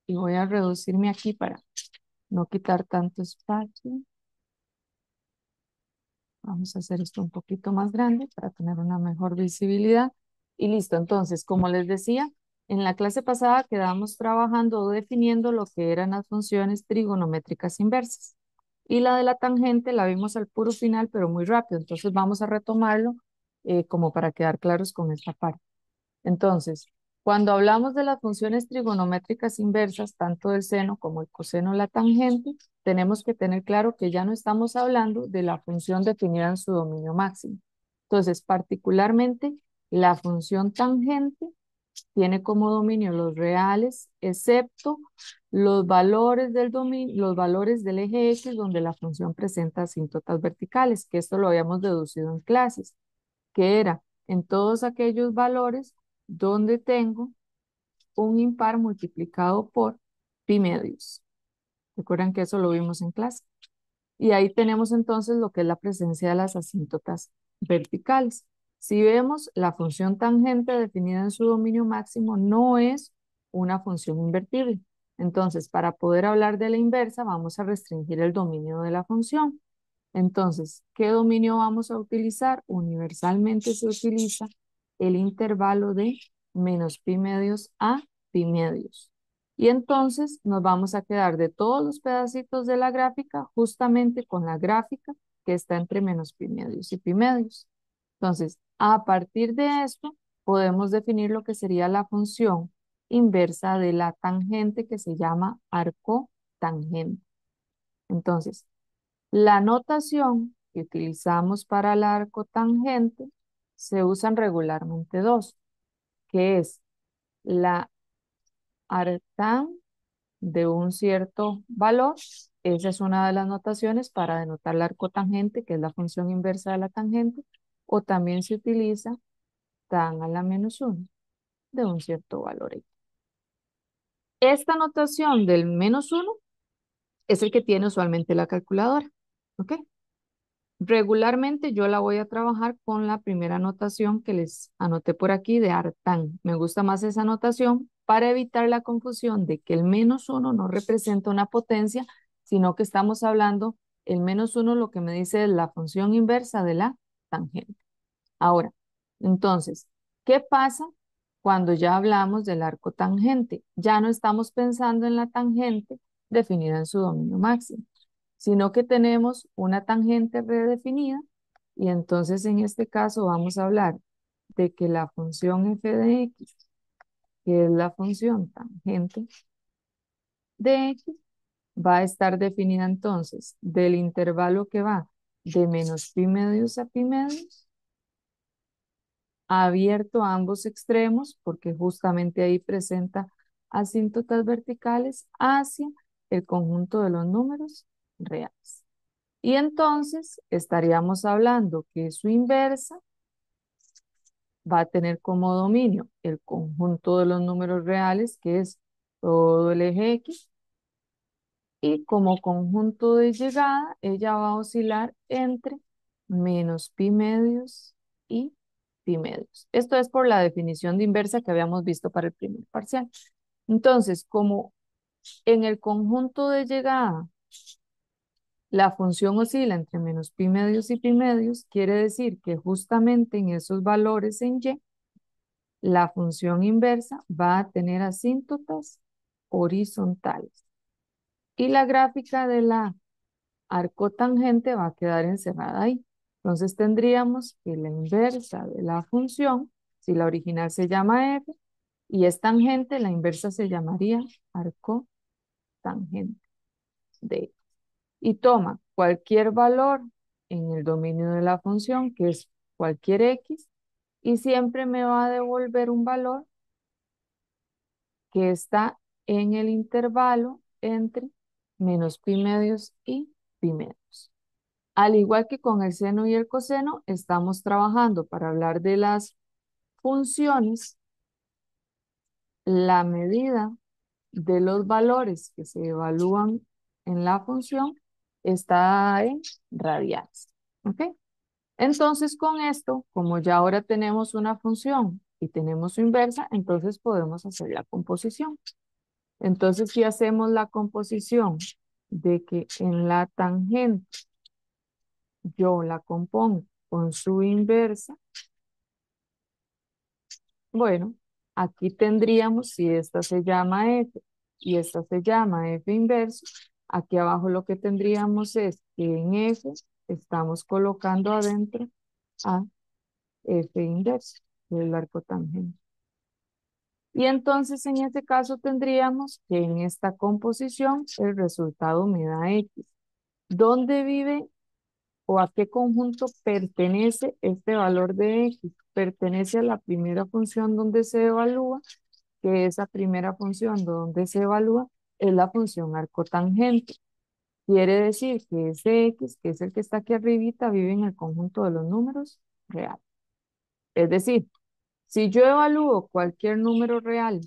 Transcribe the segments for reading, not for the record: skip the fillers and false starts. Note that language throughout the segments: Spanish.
y voy a reducirme aquí para no quitar tanto espacio. Vamos a hacer esto un poquito más grande para tener una mejor visibilidad. Y listo, entonces, como les decía, en la clase pasada quedamos trabajando o definiendo lo que eran las funciones trigonométricas inversas. Y la de la tangente la vimos al puro final, pero muy rápido. Entonces vamos a retomarlo como para quedar claros con esta parte. Entonces, cuando hablamos de las funciones trigonométricas inversas, tanto del seno como el coseno o la tangente, tenemos que tener claro que ya no estamos hablando de la función definida en su dominio máximo. Entonces, particularmente, la función tangente tiene como dominio los reales, excepto los valores del dominio, los valores del eje X, donde la función presenta asíntotas verticales, que esto lo habíamos deducido en clases, que era en todos aquellos valores donde tengo un impar multiplicado por pi medios. Recuerdan que eso lo vimos en clase. Y ahí tenemos entonces lo que es la presencia de las asíntotas verticales. Si vemos, la función tangente definida en su dominio máximo no es una función invertible. Entonces, para poder hablar de la inversa, vamos a restringir el dominio de la función. Entonces, ¿qué dominio vamos a utilizar? Universalmente se utiliza el intervalo de menos pi medios a pi medios. Y entonces nos vamos a quedar de todos los pedacitos de la gráfica justamente con la gráfica que está entre menos pi medios y pi medios. Entonces, a partir de esto, podemos definir lo que sería la función inversa de la tangente que se llama arco tangente. Entonces, la notación que utilizamos para el arco tangente se usan regularmente dos, que es la arctan de un cierto valor. Esa es una de las notaciones para denotar el arco tangente, que es la función inversa de la tangente, o también se utiliza tan a la menos 1 de un cierto valor X. Esta notación del menos 1 es el que tiene usualmente la calculadora. ¿Ok? Regularmente yo la voy a trabajar con la primera anotación que les anoté por aquí de Artan. Me gusta más esa anotación para evitar la confusión de que el menos uno no representa una potencia, sino que estamos hablando, el menos uno lo que me dice es la función inversa de la tangente. Ahora, entonces, ¿qué pasa cuando ya hablamos del arco tangente? Ya no estamos pensando en la tangente definida en su dominio máximo, sino que tenemos una tangente redefinida y entonces en este caso vamos a hablar de que la función f de x, que es la función tangente de x, va a estar definida entonces del intervalo que va de menos pi medios a pi medios, abierto a ambos extremos, porque justamente ahí presenta asíntotas verticales hacia el conjunto de los números reales. Y entonces estaríamos hablando que su inversa va a tener como dominio el conjunto de los números reales, que es todo el eje X, y como conjunto de llegada, ella va a oscilar entre menos pi medios y pi medios. Esto es por la definición de inversa que habíamos visto para el primer parcial. Entonces, como en el conjunto de llegada la función oscila entre menos pi medios y pi medios, quiere decir que justamente en esos valores en y, la función inversa va a tener asíntotas horizontales. Y la gráfica de la arcotangente va a quedar encerrada ahí. Entonces tendríamos que la inversa de la función, si la original se llama f y es tangente, la inversa se llamaría arcotangente de X. Y toma cualquier valor en el dominio de la función, que es cualquier X, y siempre me va a devolver un valor que está en el intervalo entre menos pi medios y pi medios. Al igual que con el seno y el coseno, estamos trabajando para hablar de las funciones, la medida de los valores que se evalúan en la función está en radianes. ¿Ok? Entonces, con esto, como ya ahora tenemos una función y tenemos su inversa, entonces podemos hacer la composición. Entonces, si hacemos la composición de que en la tangente yo la compongo con su inversa, bueno, aquí tendríamos, si esta se llama f y esta se llama f inverso, aquí abajo lo que tendríamos es que en f estamos colocando adentro a f inverso, del arco tangente. Y entonces en este caso tendríamos que en esta composición el resultado me da x. ¿Dónde vive o a qué conjunto pertenece este valor de x? Pertenece a la primera función donde se evalúa, que esa primera función donde se evalúa es la función arcotangente. Quiere decir que ese x, que es el que está aquí arribita, vive en el conjunto de los números reales. Es decir, si yo evalúo cualquier número real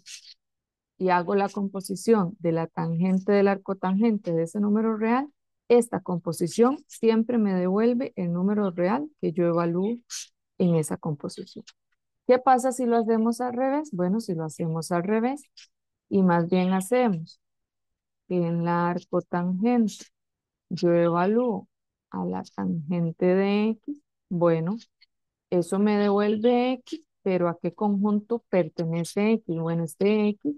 y hago la composición de la tangente del arcotangente de ese número real, esta composición siempre me devuelve el número real que yo evalúo en esa composición. ¿Qué pasa si lo hacemos al revés? Bueno, si lo hacemos al revés y más bien hacemos que en la arcotangente yo evalúo a la tangente de x, bueno, eso me devuelve x, pero ¿a qué conjunto pertenece x? Bueno, este x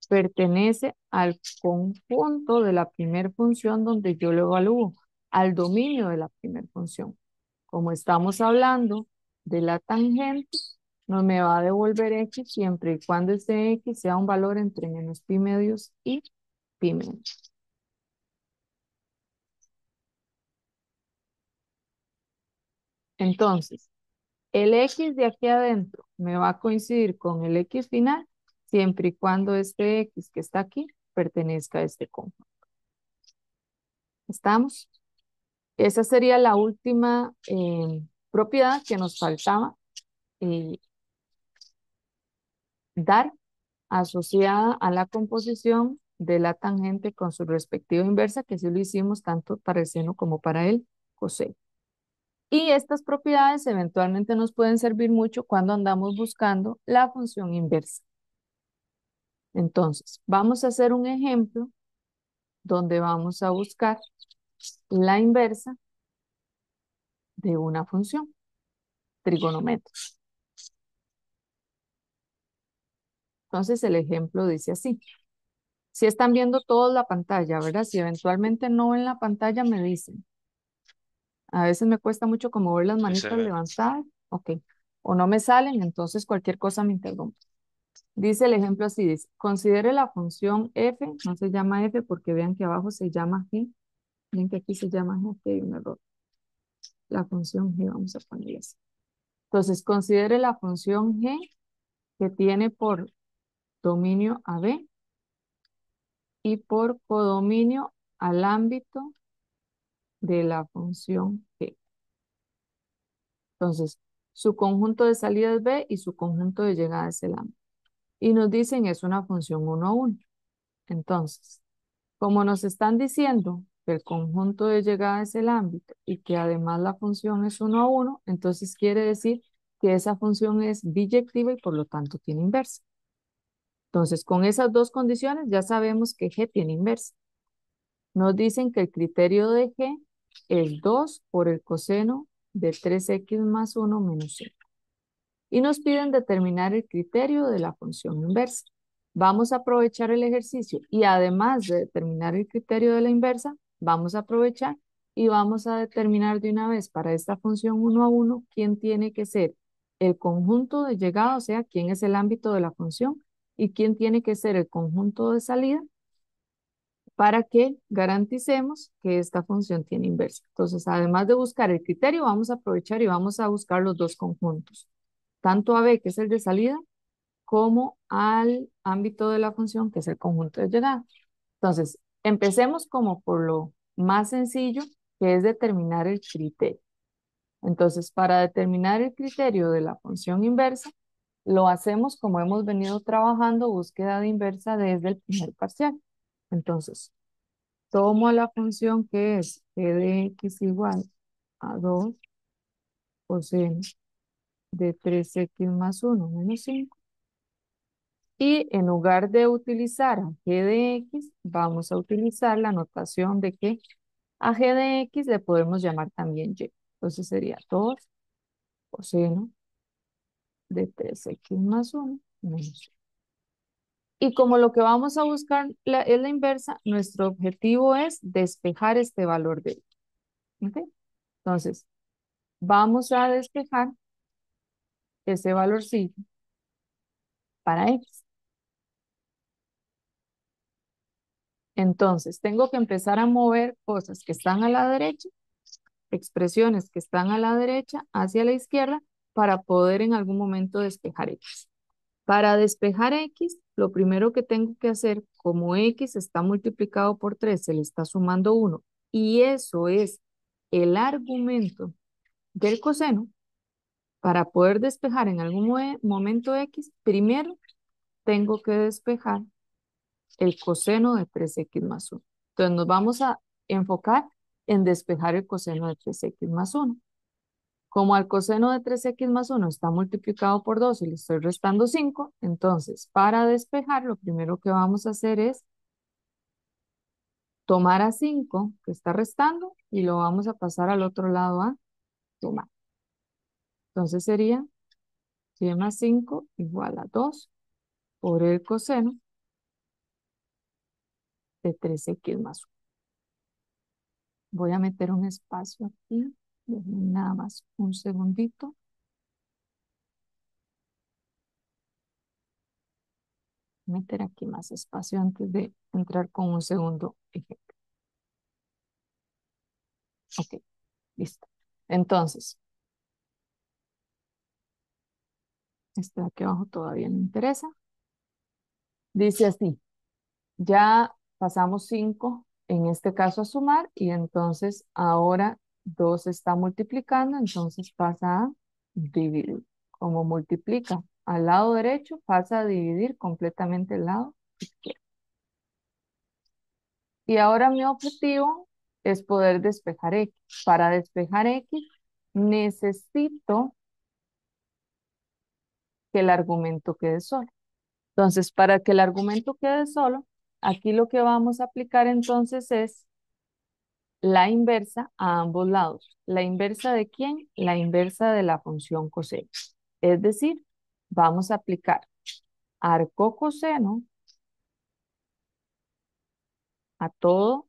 pertenece al conjunto de la primera función donde yo lo evalúo, al dominio de la primera función. Como estamos hablando de la tangente, no me va a devolver x siempre y cuando este x sea un valor entre menos pi medios y pi medios. Entonces, el x de aquí adentro me va a coincidir con el x final siempre y cuando este x que está aquí pertenezca a este conjunto. ¿Estamos? Esa sería la última propiedad que nos faltaba eh, dar asociada a la composición de la tangente con su respectiva inversa, que sí lo hicimos tanto para el seno como para el coseno. Y estas propiedades eventualmente nos pueden servir mucho cuando andamos buscando la función inversa. Entonces, vamos a hacer un ejemplo donde vamos a buscar la inversa de una función trigonométrica. Entonces, el ejemplo dice así. Si están viendo todos la pantalla, ¿verdad? Si eventualmente no ven la pantalla, me dicen. A veces me cuesta mucho como ver las Sí se manitas ve. levantadas. Ok. O no me salen, entonces cualquier cosa me interrumpe. Dice el ejemplo así, dice, considere la función f, no se llama f porque vean que abajo se llama g. Ven que aquí se llama g, aquí hay un error. La función g, vamos a poner así. Entonces, considere la función g que tiene por dominio a b y por codominio al ámbito de la función g. Entonces, su conjunto de salida es b y su conjunto de llegada es el ámbito. Y nos dicen es una función 1 a 1. Entonces, como nos están diciendo que el conjunto de llegada es el ámbito y que además la función es 1 a 1, entonces quiere decir que esa función es biyectiva y por lo tanto tiene inversa. Entonces, con esas dos condiciones ya sabemos que g tiene inversa. Nos dicen que el criterio de g es 2 por el coseno de 3x más 1 menos 5. Y nos piden determinar el criterio de la función inversa. Vamos a aprovechar el ejercicio y además de determinar el criterio de la inversa, vamos a aprovechar y vamos a determinar de una vez para esta función 1 a 1 quién tiene que ser el conjunto de llegada, o sea, quién es el ámbito de la función y quién tiene que ser el conjunto de salida para que garanticemos que esta función tiene inversa. Entonces, además de buscar el criterio, vamos a aprovechar y vamos a buscar los dos conjuntos, tanto a B, que es el de salida, como al ámbito de la función, que es el conjunto de llegada. Entonces, empecemos como por lo más sencillo, que es determinar el criterio. Entonces, para determinar el criterio de la función inversa, lo hacemos como hemos venido trabajando, búsqueda de inversa desde el primer parcial. Entonces, tomo la función que es g de x igual a 2 coseno de 3x más 1 menos 5 Y en lugar de utilizar a g de x, vamos a utilizar la notación de que a g de x le podemos llamar también y. Entonces sería 2 coseno de 3x más 1 menos. Y como lo que vamos a buscar es la inversa, nuestro objetivo es despejar este valor de y. ¿Ok? Entonces, vamos a despejar ese valorcito para x. Entonces, tengo que empezar a mover cosas que están a la derecha, expresiones que están a la derecha hacia la izquierda para poder en algún momento despejar x. Para despejar x, lo primero que tengo que hacer, como x está multiplicado por 3, se le está sumando 1, y eso es el argumento del coseno, para poder despejar en algún momento x, primero tengo que despejar el coseno de 3x más 1. Entonces nos vamos a enfocar en despejar el coseno de 3x más 1. Como al coseno de 3x más 1 está multiplicado por 2 y le estoy restando 5, entonces para despejar lo primero que vamos a hacer es tomar a 5 que está restando y lo vamos a pasar al otro lado a tomar. Entonces sería y más 5 igual a 2 por el coseno de 3x más 1. Voy a meter un espacio aquí, déjenme nada más un segundito. Meter aquí más espacio antes de entrar con un segundo ejemplo. Ok, listo. Entonces, este de aquí abajo todavía me interesa. Dice así, ya pasamos 5 en este caso a sumar, y entonces ahora 2 está multiplicando, entonces pasa a dividir. Como multiplica al lado derecho, pasa a dividir completamente el lado izquierdo. Y ahora mi objetivo es poder despejar x. Para despejar x necesito que el argumento quede solo. Entonces, para que el argumento quede solo, aquí lo que vamos a aplicar entonces es la inversa a ambos lados. ¿La inversa de quién? La inversa de la función coseno. Es decir, vamos a aplicar arco coseno a todo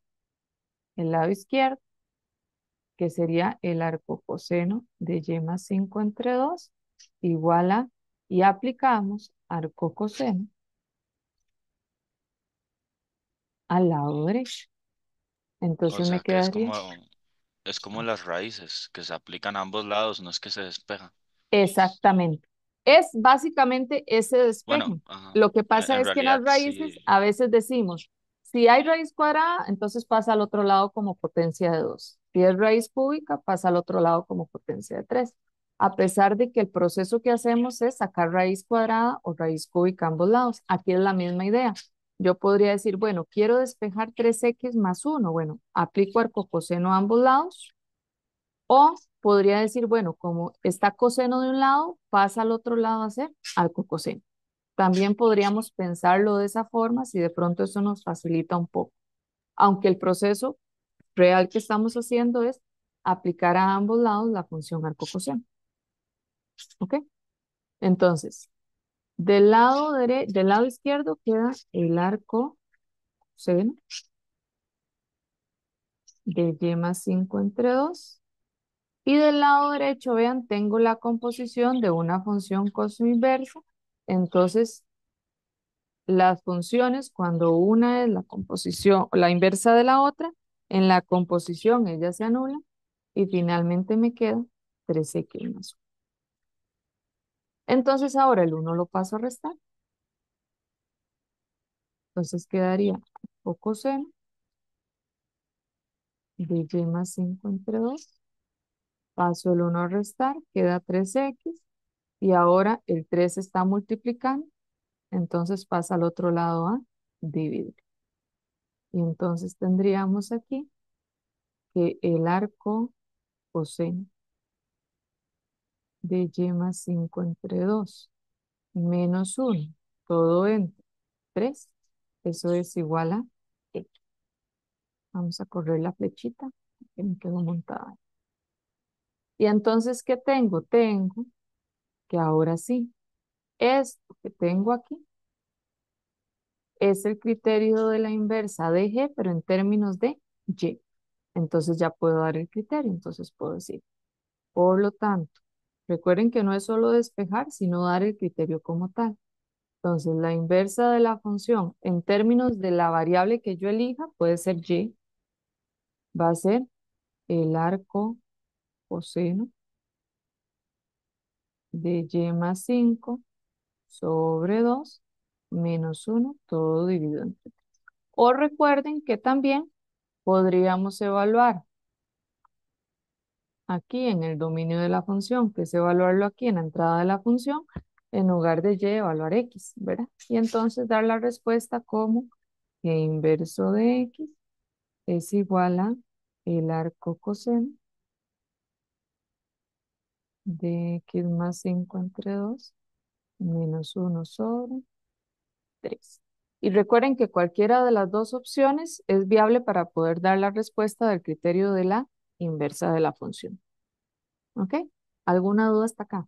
el lado izquierdo, que sería el arco coseno de y más 5 entre 2, igual a, y aplicamos arco coseno al lado derecho. O Entonces me sea que quedaría es como las raíces, que se aplican a ambos lados, no es que se despejan. exactamente. Es básicamente ese Bueno, despeje. ajá. Lo que pasa En es que en las realidad raíces sí. a veces decimos, si hay raíz cuadrada, entonces pasa al otro lado como potencia de 2. Si es raíz cúbica, pasa al otro lado como potencia de 3. A pesar de que el proceso que hacemos es sacar raíz cuadrada o raíz cúbica a ambos lados. Aquí es la misma idea. Yo podría decir, bueno, quiero despejar 3x más 1. Bueno, aplico arcocoseno a ambos lados. O podría decir, bueno, como está coseno de un lado, pasa al otro lado a ser arcocoseno. También podríamos pensarlo de esa forma si de pronto eso nos facilita un poco. Aunque el proceso real que estamos haciendo es aplicar a ambos lados la función arcocoseno. ¿Ok? Entonces, del lado izquierdo queda el arco coseno de y más 5 entre 2. Y del lado derecho, vean, tengo la composición de una función cosinversa. Entonces, las funciones, cuando una es la composición, la inversa de la otra, en la composición ellas se anulan y finalmente me queda 3x más 1. Entonces, ahora el 1 lo paso a restar. Entonces, quedaría o coseno de y más 5 entre 2. Paso el 1 a restar, queda 3x. Y ahora el 3 está multiplicando. Entonces pasa al otro lado a dividir. Y entonces tendríamos aquí que el arco coseno de y más 5 entre 2 menos 1, todo entre 3. Eso es igual a X. Vamos a correr la flechita que me quedó montada. Y entonces, ¿qué tengo? Tengo que ahora sí, esto que tengo aquí es el criterio de la inversa de G, pero en términos de Y. Entonces ya puedo dar el criterio. Entonces puedo decir, por lo tanto, recuerden que no es solo despejar, sino dar el criterio como tal. Entonces, la inversa de la función en términos de la variable que yo elija, puede ser Y, va a ser el arco coseno de Y más 5 sobre 2 menos 1 todo dividido entre 3. O recuerden que también podríamos evaluar aquí en el dominio de la función, que es evaluarlo aquí en la entrada de la función, en lugar de Y evaluar X, ¿verdad? Y entonces dar la respuesta como que inverso de X es igual a el arco coseno de X más 5 entre 2 menos 1 sobre 3. Y recuerden que cualquiera de las dos opciones es viable para poder dar la respuesta del criterio de la inversa de la función. ¿Ok? ¿Alguna duda hasta acá?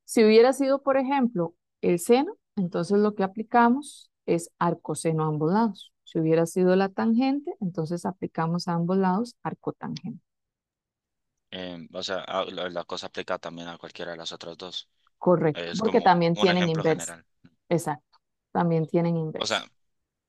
Si hubiera sido, por ejemplo, el seno, entonces lo que aplicamos es arcoseno a ambos lados. Si hubiera sido la tangente, entonces aplicamos a ambos lados arcotangente. O sea, la cosa aplica también a cualquiera de las otras dos. Correcto, Es porque como también un tienen ejemplo inversa. general. Exacto, también tienen O inversa. sea,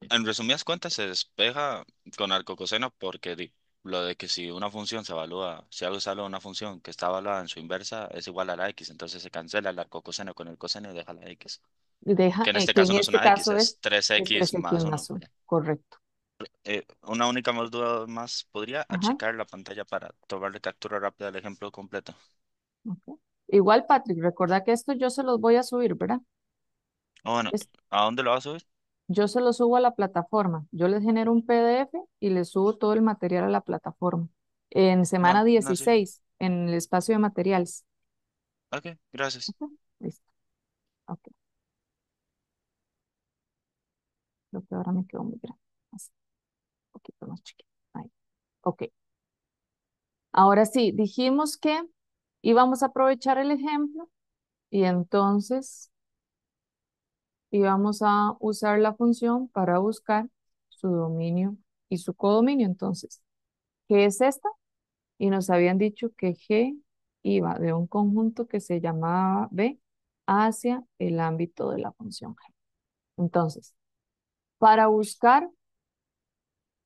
en resumidas cuentas se despeja con arco coseno porque lo de que si una función se evalúa, si hago solo una función que está evaluada en su inversa es igual a la x, entonces se cancela el arco coseno con el coseno y deja la x. Deja, Que en este que en caso no es este una x, caso es es tres tres x x más más uno. uno. Correcto. Una única más duda más, ¿podría Ajá. achicar la pantalla para tomarle captura rápida del ejemplo completo? Ok. Igual, Patrick, recuerda que esto yo se los voy a subir, ¿verdad? O bueno, Es- ¿a dónde lo vas a subir? yo se los subo a la plataforma. Yo les genero un PDF y les subo todo el material a la plataforma. En No, semana no, sí. 16 en el espacio de materiales. Ok, gracias. Ok, listo. Ok, lo que ahora me quedó muy grande. Así, un poquito más chiquito. Ahí. Ok. Ahora sí, dijimos que íbamos a aprovechar el ejemplo y entonces íbamos a usar la función para buscar su dominio y su codominio. Entonces, ¿qué es esta? Y nos habían dicho que G iba de un conjunto que se llamaba B hacia el ámbito de la función G. Entonces, para buscar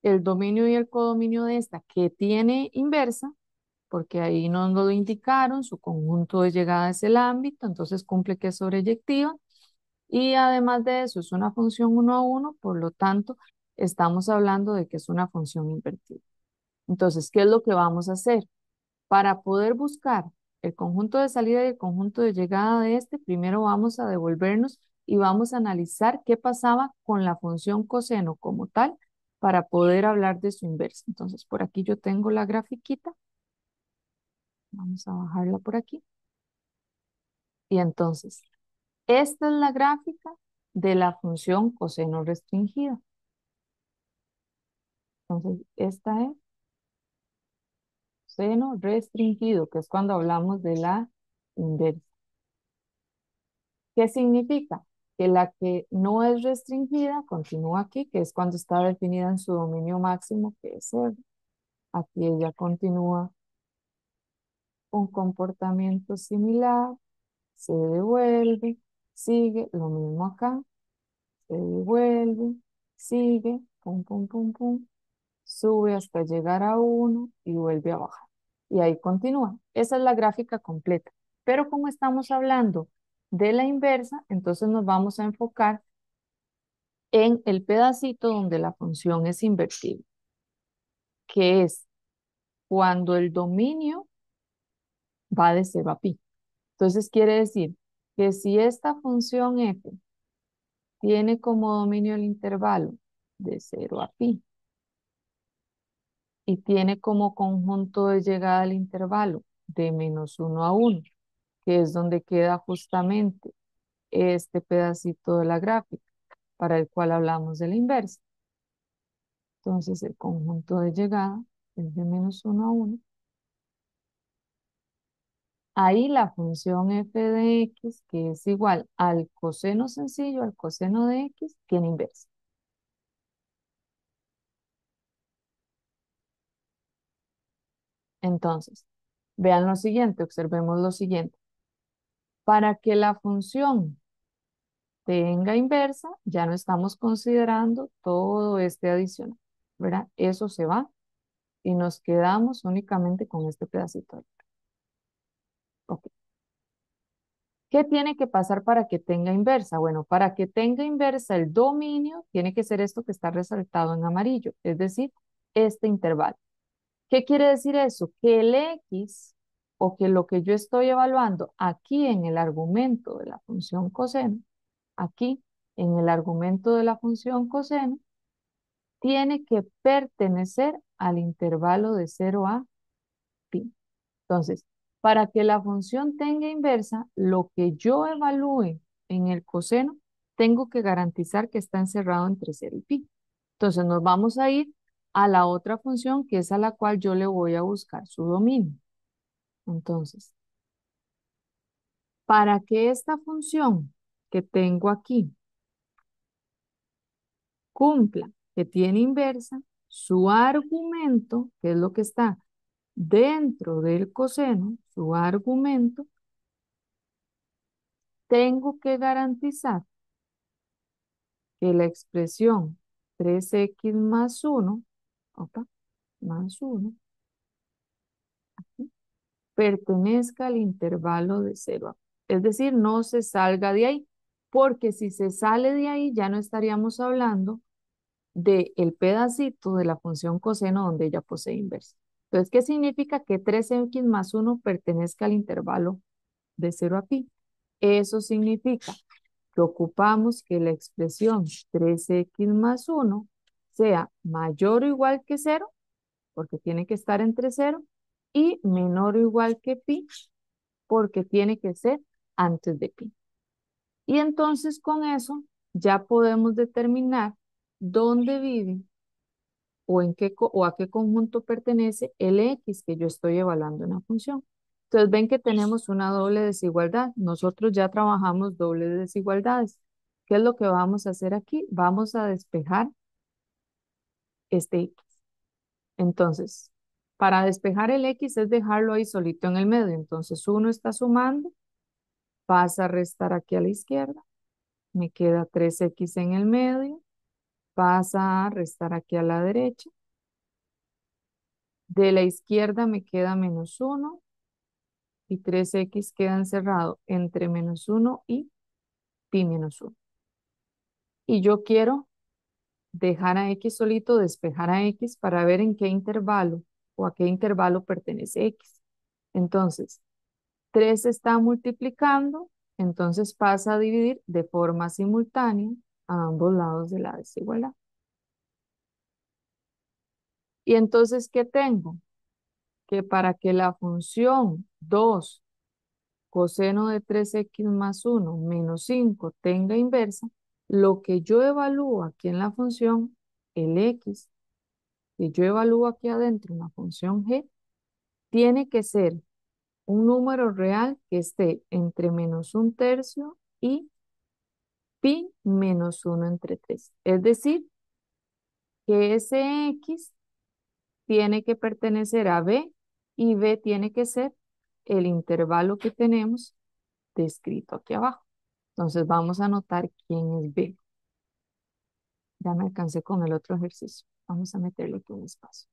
el dominio y el codominio de esta que tiene inversa, porque ahí nos lo indicaron, su conjunto de llegada es el ámbito, entonces cumple que es sobreyectiva. Y además de eso, es una función uno a uno, por lo tanto, estamos hablando de que es una función invertida. Entonces, ¿qué es lo que vamos a hacer? Para poder buscar el conjunto de salida y el conjunto de llegada de este, primero vamos a devolvernos y vamos a analizar qué pasaba con la función coseno como tal para poder hablar de su inversa. Entonces, por aquí yo tengo la grafiquita. Vamos a bajarla por aquí. Y entonces, esta es la gráfica de la función coseno restringida. Entonces, esta es seno restringido, que es cuando hablamos de la inversa. ¿Qué significa? Que la que no es restringida continúa aquí, que es cuando está definida en su dominio máximo, que es R. Aquí ella continúa un comportamiento similar, se devuelve, sigue, lo mismo acá, se devuelve, sigue, pum, pum, pum, pum, sube hasta llegar a uno y vuelve a bajar. Y ahí continúa. Esa es la gráfica completa. Pero como estamos hablando de la inversa, entonces nos vamos a enfocar en el pedacito donde la función es invertible, que es cuando el dominio va de 0 a pi. Entonces quiere decir que si esta función f tiene como dominio el intervalo de 0 a pi y tiene como conjunto de llegada al intervalo de -1 a 1, que es donde queda justamente este pedacito de la gráfica para el cual hablamos de la inversa. Entonces el conjunto de llegada es de -1 a 1. Ahí la función f de x, que es igual al coseno sencillo, al coseno de x, tiene inversa. Entonces, vean lo siguiente, observemos lo siguiente. Para que la función tenga inversa, ya no estamos considerando todo este adicional, ¿verdad? Eso se va y nos quedamos únicamente con este pedacito. Ok. ¿Qué tiene que pasar para que tenga inversa? Bueno, para que tenga inversa el dominio, tiene que ser esto que está resaltado en amarillo, es decir, este intervalo. ¿Qué quiere decir eso? Que el x, o que lo que yo estoy evaluando aquí en el argumento de la función coseno, aquí en el argumento de la función coseno, tiene que pertenecer al intervalo de 0 a pi. Entonces, para que la función tenga inversa, lo que yo evalúe en el coseno, tengo que garantizar que está encerrado entre 0 y pi. Entonces, nos vamos a ir a la otra función, que es a la cual yo le voy a buscar su dominio. Entonces, para que esta función que tengo aquí cumpla que tiene inversa, su argumento, que es lo que está dentro del coseno, su argumento, tengo que garantizar que la expresión 3x más 1, opa, más 1, pertenezca al intervalo de 0 a pi. Es decir, no se salga de ahí, porque si se sale de ahí ya no estaríamos hablando del pedacito de la función coseno donde ella posee inversa. Entonces, ¿qué significa que 3x más 1 pertenezca al intervalo de 0 a pi? Eso significa que ocupamos que la expresión 3x más 1 sea mayor o igual que 0, porque tiene que estar entre 0, y menor o igual que pi, porque tiene que ser antes de pi. Y entonces con eso ya podemos determinar dónde vive o, o a qué conjunto pertenece el x que yo estoy evaluando en la función. Entonces ven que tenemos una doble desigualdad. Nosotros ya trabajamos dobles desigualdades. ¿Qué es lo que vamos a hacer aquí? Vamos a despejar este x. Entonces, para despejar el x es dejarlo ahí solito en el medio. Entonces uno está sumando, pasa a restar aquí a la izquierda, me queda 3x en el medio, pasa a restar aquí a la derecha. De la izquierda me queda -1 y 3x queda encerrado entre -1 y pi -1. Y yo quiero dejar a x solito, despejar a x para ver en qué intervalo o a qué intervalo pertenece x. Entonces, 3 está multiplicando, entonces pasa a dividir de forma simultánea a ambos lados de la desigualdad. Y entonces, ¿qué tengo? Que para que la función 2 coseno de 3x más 1 menos 5 tenga inversa, lo que yo evalúo aquí en la función, el x, que yo evalúo aquí adentro en la función g, tiene que ser un número real que esté entre -1/3 y pi -1 entre 3. Es decir, que ese x tiene que pertenecer a b y b tiene que ser el intervalo que tenemos descrito aquí abajo. Entonces vamos a anotar quién es B. Ya me alcancé con el otro ejercicio. Vamos a meterle aquí un espacio.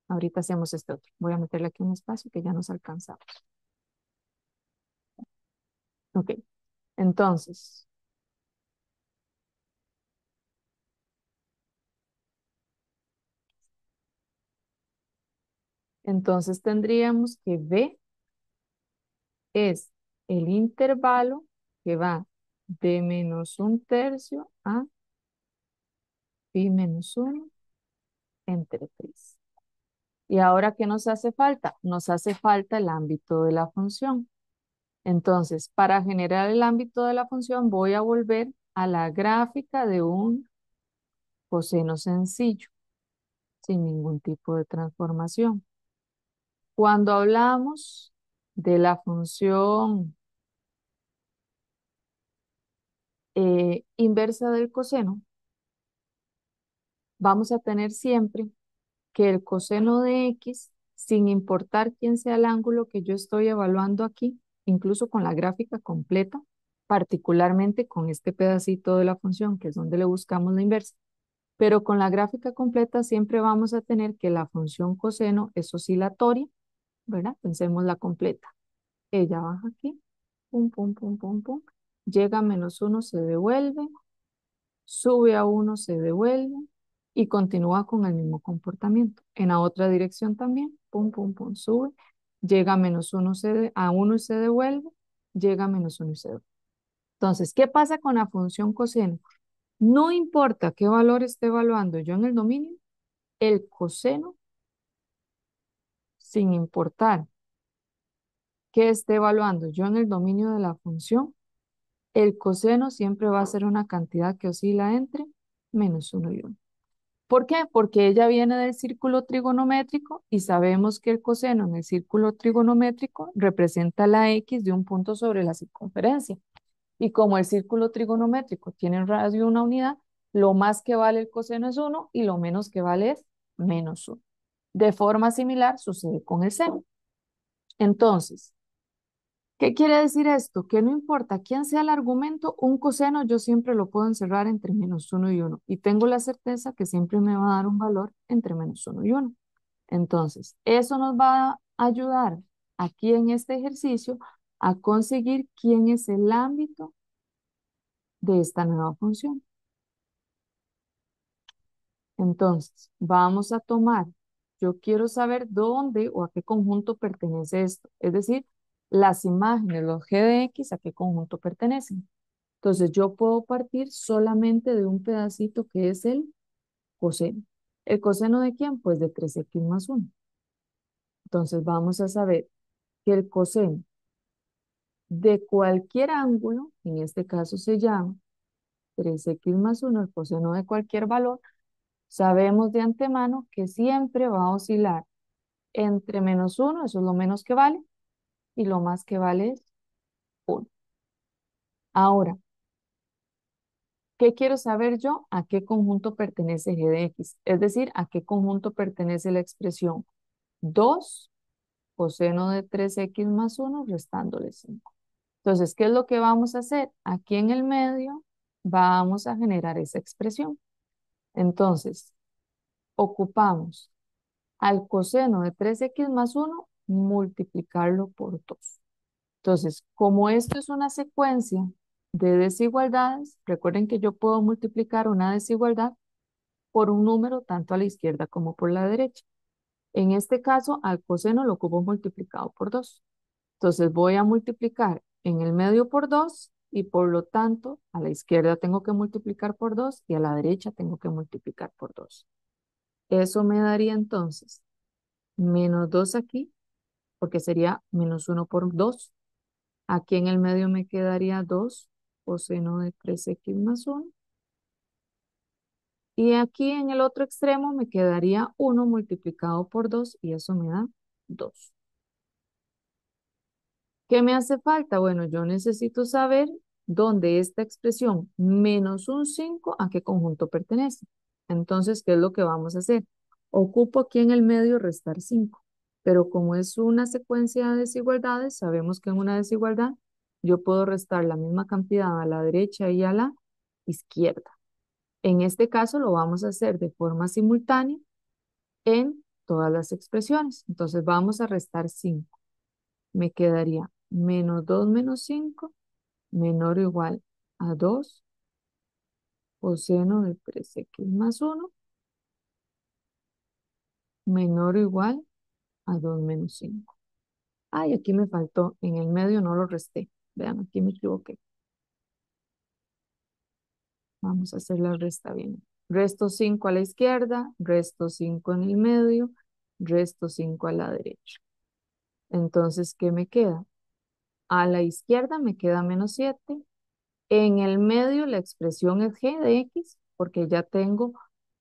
Ahorita hacemos este otro. Voy a meterle aquí un espacio que ya nos alcanzamos. Ok. Entonces, tendríamos que B es el intervalo que va de -1/3 a pi -1 entre 3. ¿Y ahora qué nos hace falta? Nos hace falta el ámbito de la función. Entonces, para generar el ámbito de la función, voy a volver a la gráfica de un coseno sencillo, sin ningún tipo de transformación. Cuando hablamos de la función inversa del coseno, vamos a tener siempre que el coseno de x, sin importar quién sea el ángulo que yo estoy evaluando aquí, incluso con la gráfica completa, particularmente con este pedacito de la función, que es donde le buscamos la inversa, pero con la gráfica completa siempre vamos a tener que la función coseno es oscilatoria, ¿verdad? Pensemos la completa. Ella baja aquí, pum, pum, pum, pum, pum, llega a -1, se devuelve, sube a 1, se devuelve y continúa con el mismo comportamiento. En la otra dirección también, pum, pum, pum, sube, llega a -1, a 1 y se devuelve, llega a -1 y se devuelve. Entonces, ¿qué pasa con la función coseno? No importa qué valor esté evaluando yo en el dominio, el coseno, sin importar qué esté evaluando yo en el dominio de la función, el coseno siempre va a ser una cantidad que oscila entre -1 y 1. ¿Por qué? Porque ella viene del círculo trigonométrico y sabemos que el coseno en el círculo trigonométrico representa la x de un punto sobre la circunferencia. Y como el círculo trigonométrico tiene en radio una unidad, lo más que vale el coseno es 1 y lo menos que vale es -1. De forma similar sucede con el seno. Entonces, ¿qué quiere decir esto? Que no importa quién sea el argumento, un coseno yo siempre lo puedo encerrar entre -1 y 1 y tengo la certeza que siempre me va a dar un valor entre -1 y 1. Entonces, eso nos va a ayudar aquí en este ejercicio a conseguir quién es el ámbito de esta nueva función. Entonces, vamos a tomar, yo quiero saber dónde o a qué conjunto pertenece esto, es decir, las imágenes, los g de x, a qué conjunto pertenecen. Entonces, yo puedo partir solamente de un pedacito que es el coseno. ¿El coseno de quién? Pues de 3x más 1. Entonces, vamos a saber que el coseno de cualquier ángulo, en este caso se llama 3x más 1, el coseno de cualquier valor, sabemos de antemano que siempre va a oscilar entre -1, eso es lo menos que vale, y lo más que vale es 1. Ahora, ¿qué quiero saber yo? ¿A qué conjunto pertenece g de x? Es decir, ¿a qué conjunto pertenece la expresión 2 coseno de 3x más 1 restándole 5? Entonces, ¿qué es lo que vamos a hacer? Aquí en el medio vamos a generar esa expresión. Entonces, ocupamos al coseno de 3x más 1, multiplicarlo por 2. Entonces, como esto es una secuencia de desigualdades, recuerden que yo puedo multiplicar una desigualdad por un número tanto a la izquierda como por la derecha. En este caso, al coseno lo ocupo multiplicado por 2. Entonces, voy a multiplicar en el medio por 2 y por lo tanto, a la izquierda tengo que multiplicar por 2 y a la derecha tengo que multiplicar por 2. Eso me daría entonces -2 aquí, porque sería -1 por 2. Aquí en el medio me quedaría 2 coseno de 3x más 1. Y aquí en el otro extremo me quedaría 1 multiplicado por 2 y eso me da 2. ¿Qué me hace falta? Bueno, yo necesito saber dónde esta expresión menos un 5 a qué conjunto pertenece. Entonces, ¿qué es lo que vamos a hacer? Ocupo aquí en el medio restar 5, pero como es una secuencia de desigualdades, sabemos que en una desigualdad yo puedo restar la misma cantidad a la derecha y a la izquierda. En este caso lo vamos a hacer de forma simultánea en todas las expresiones. Entonces vamos a restar 5. Me quedaría -2 menos 5 menor o igual a 2 coseno de 3x más 1 menor o igual a 2 menos 5. Ay, aquí me faltó, en el medio no lo resté. Vean, aquí me equivoqué. Vamos a hacer la resta bien. Resto 5 a la izquierda, resto 5 en el medio, resto 5 a la derecha. Entonces, ¿qué me queda? A la izquierda me queda -7. En el medio la expresión es g de x, porque ya tengo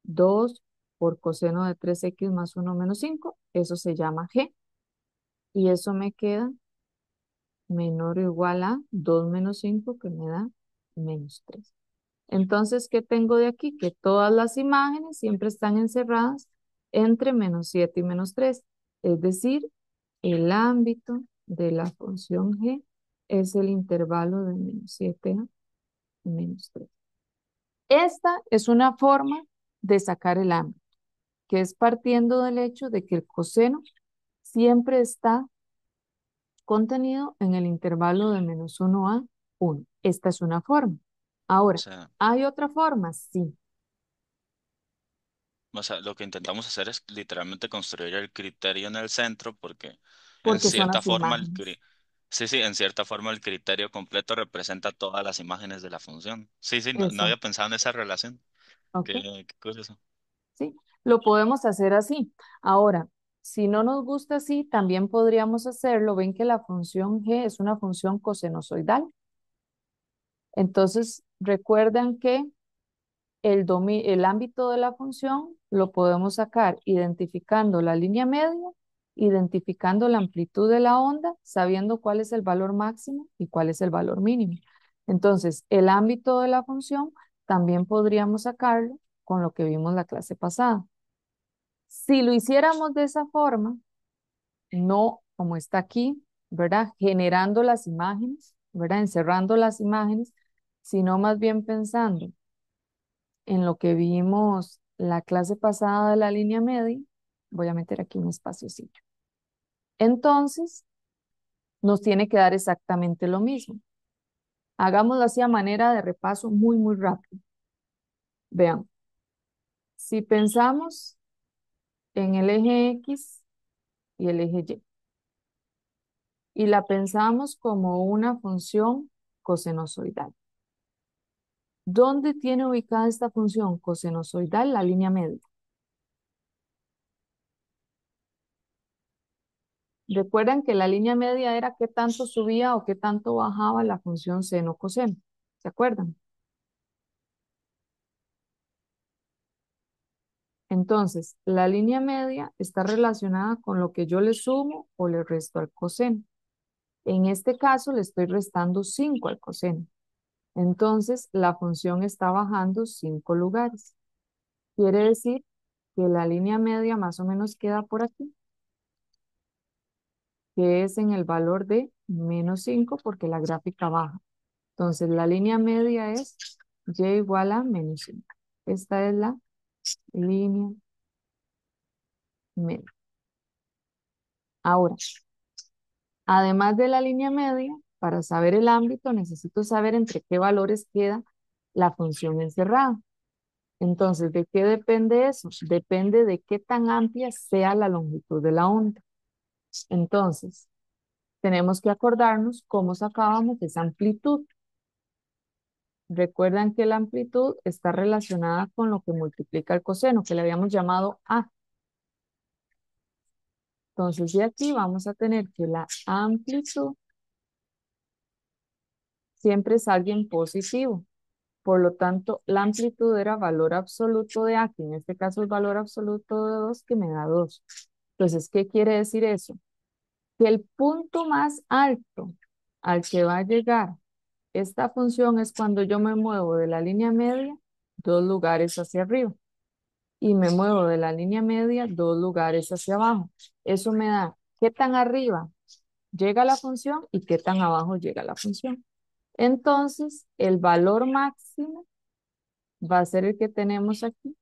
2 por coseno de 3x más 1 menos 5. Eso se llama g. Y eso me queda menor o igual a 2 menos 5, que me da -3. Entonces, ¿qué tengo de aquí? Que todas las imágenes siempre están encerradas entre -7 y -3. Es decir, el ámbito de la función g es el intervalo de -7 a -3. Esta es una forma de sacar el ámbito, que es partiendo del hecho de que el coseno siempre está contenido en el intervalo de -1 a 1. Esta es una forma. O Ahora, sea, ¿hay otra forma? Sí, lo que intentamos hacer es literalmente construir el criterio en el centro porque en porque son cierta las forma imágenes. sí, sí, en cierta forma el criterio completo representa todas las imágenes de la función. Sí, sí, no, no Exacto. había pensado en esa relación. ¿Ok? Qué curioso. Sí, lo podemos hacer así. Ahora, si no nos gusta así, también podríamos hacerlo. Ven que la función g es una función cosenoidal. Entonces, recuerdan que el ámbito de la función lo podemos sacar identificando la línea media, identificando la amplitud de la onda, sabiendo cuál es el valor máximo y cuál es el valor mínimo. Entonces, el ámbito de la función también podríamos sacarlo con lo que vimos la clase pasada. Si lo hiciéramos de esa forma, no como está aquí, ¿verdad? Generando las imágenes, ¿verdad? Encerrando las imágenes, sino más bien pensando en lo que vimos la clase pasada de la línea media. Voy a meter aquí un espaciocillo. Entonces, nos tiene que dar exactamente lo mismo. Hagámoslo así a manera de repaso muy, muy rápido. Vean, si pensamos en el eje X y el eje Y, y la pensamos como una función cosenoidal. ¿Dónde tiene ubicada esta función cosenoidal la línea media? Recuerdan que la línea media era qué tanto subía o qué tanto bajaba la función seno coseno. ¿Se acuerdan? Entonces, la línea media está relacionada con lo que yo le sumo o le resto al coseno. En este caso, le estoy restando 5 al coseno. Entonces, la función está bajando 5 lugares. Quiere decir que la línea media más o menos queda por aquí, que es en el valor de -5 porque la gráfica baja. Entonces, la línea media es y igual a -5. Esta es la línea media. Ahora, además de la línea media, para saber el ámbito, necesito saber entre qué valores queda la función encerrada. Entonces, ¿de qué depende eso? Depende de qué tan amplia sea la longitud de la onda. Entonces, tenemos que acordarnos cómo sacábamos esa amplitud. Recuerdan que la amplitud está relacionada con lo que multiplica el coseno, que le habíamos llamado A. Entonces, de aquí vamos a tener que la amplitud siempre es alguien positivo. Por lo tanto, la amplitud era valor absoluto de A, que en este caso es valor absoluto de 2, que me da 2. Entonces, ¿qué quiere decir eso? Que el punto más alto al que va a llegar esta función es cuando yo me muevo de la línea media 2 lugares hacia arriba y me muevo de la línea media 2 lugares hacia abajo. Eso me da qué tan arriba llega la función y qué tan abajo llega la función. Entonces, el valor máximo va a ser el que tenemos aquí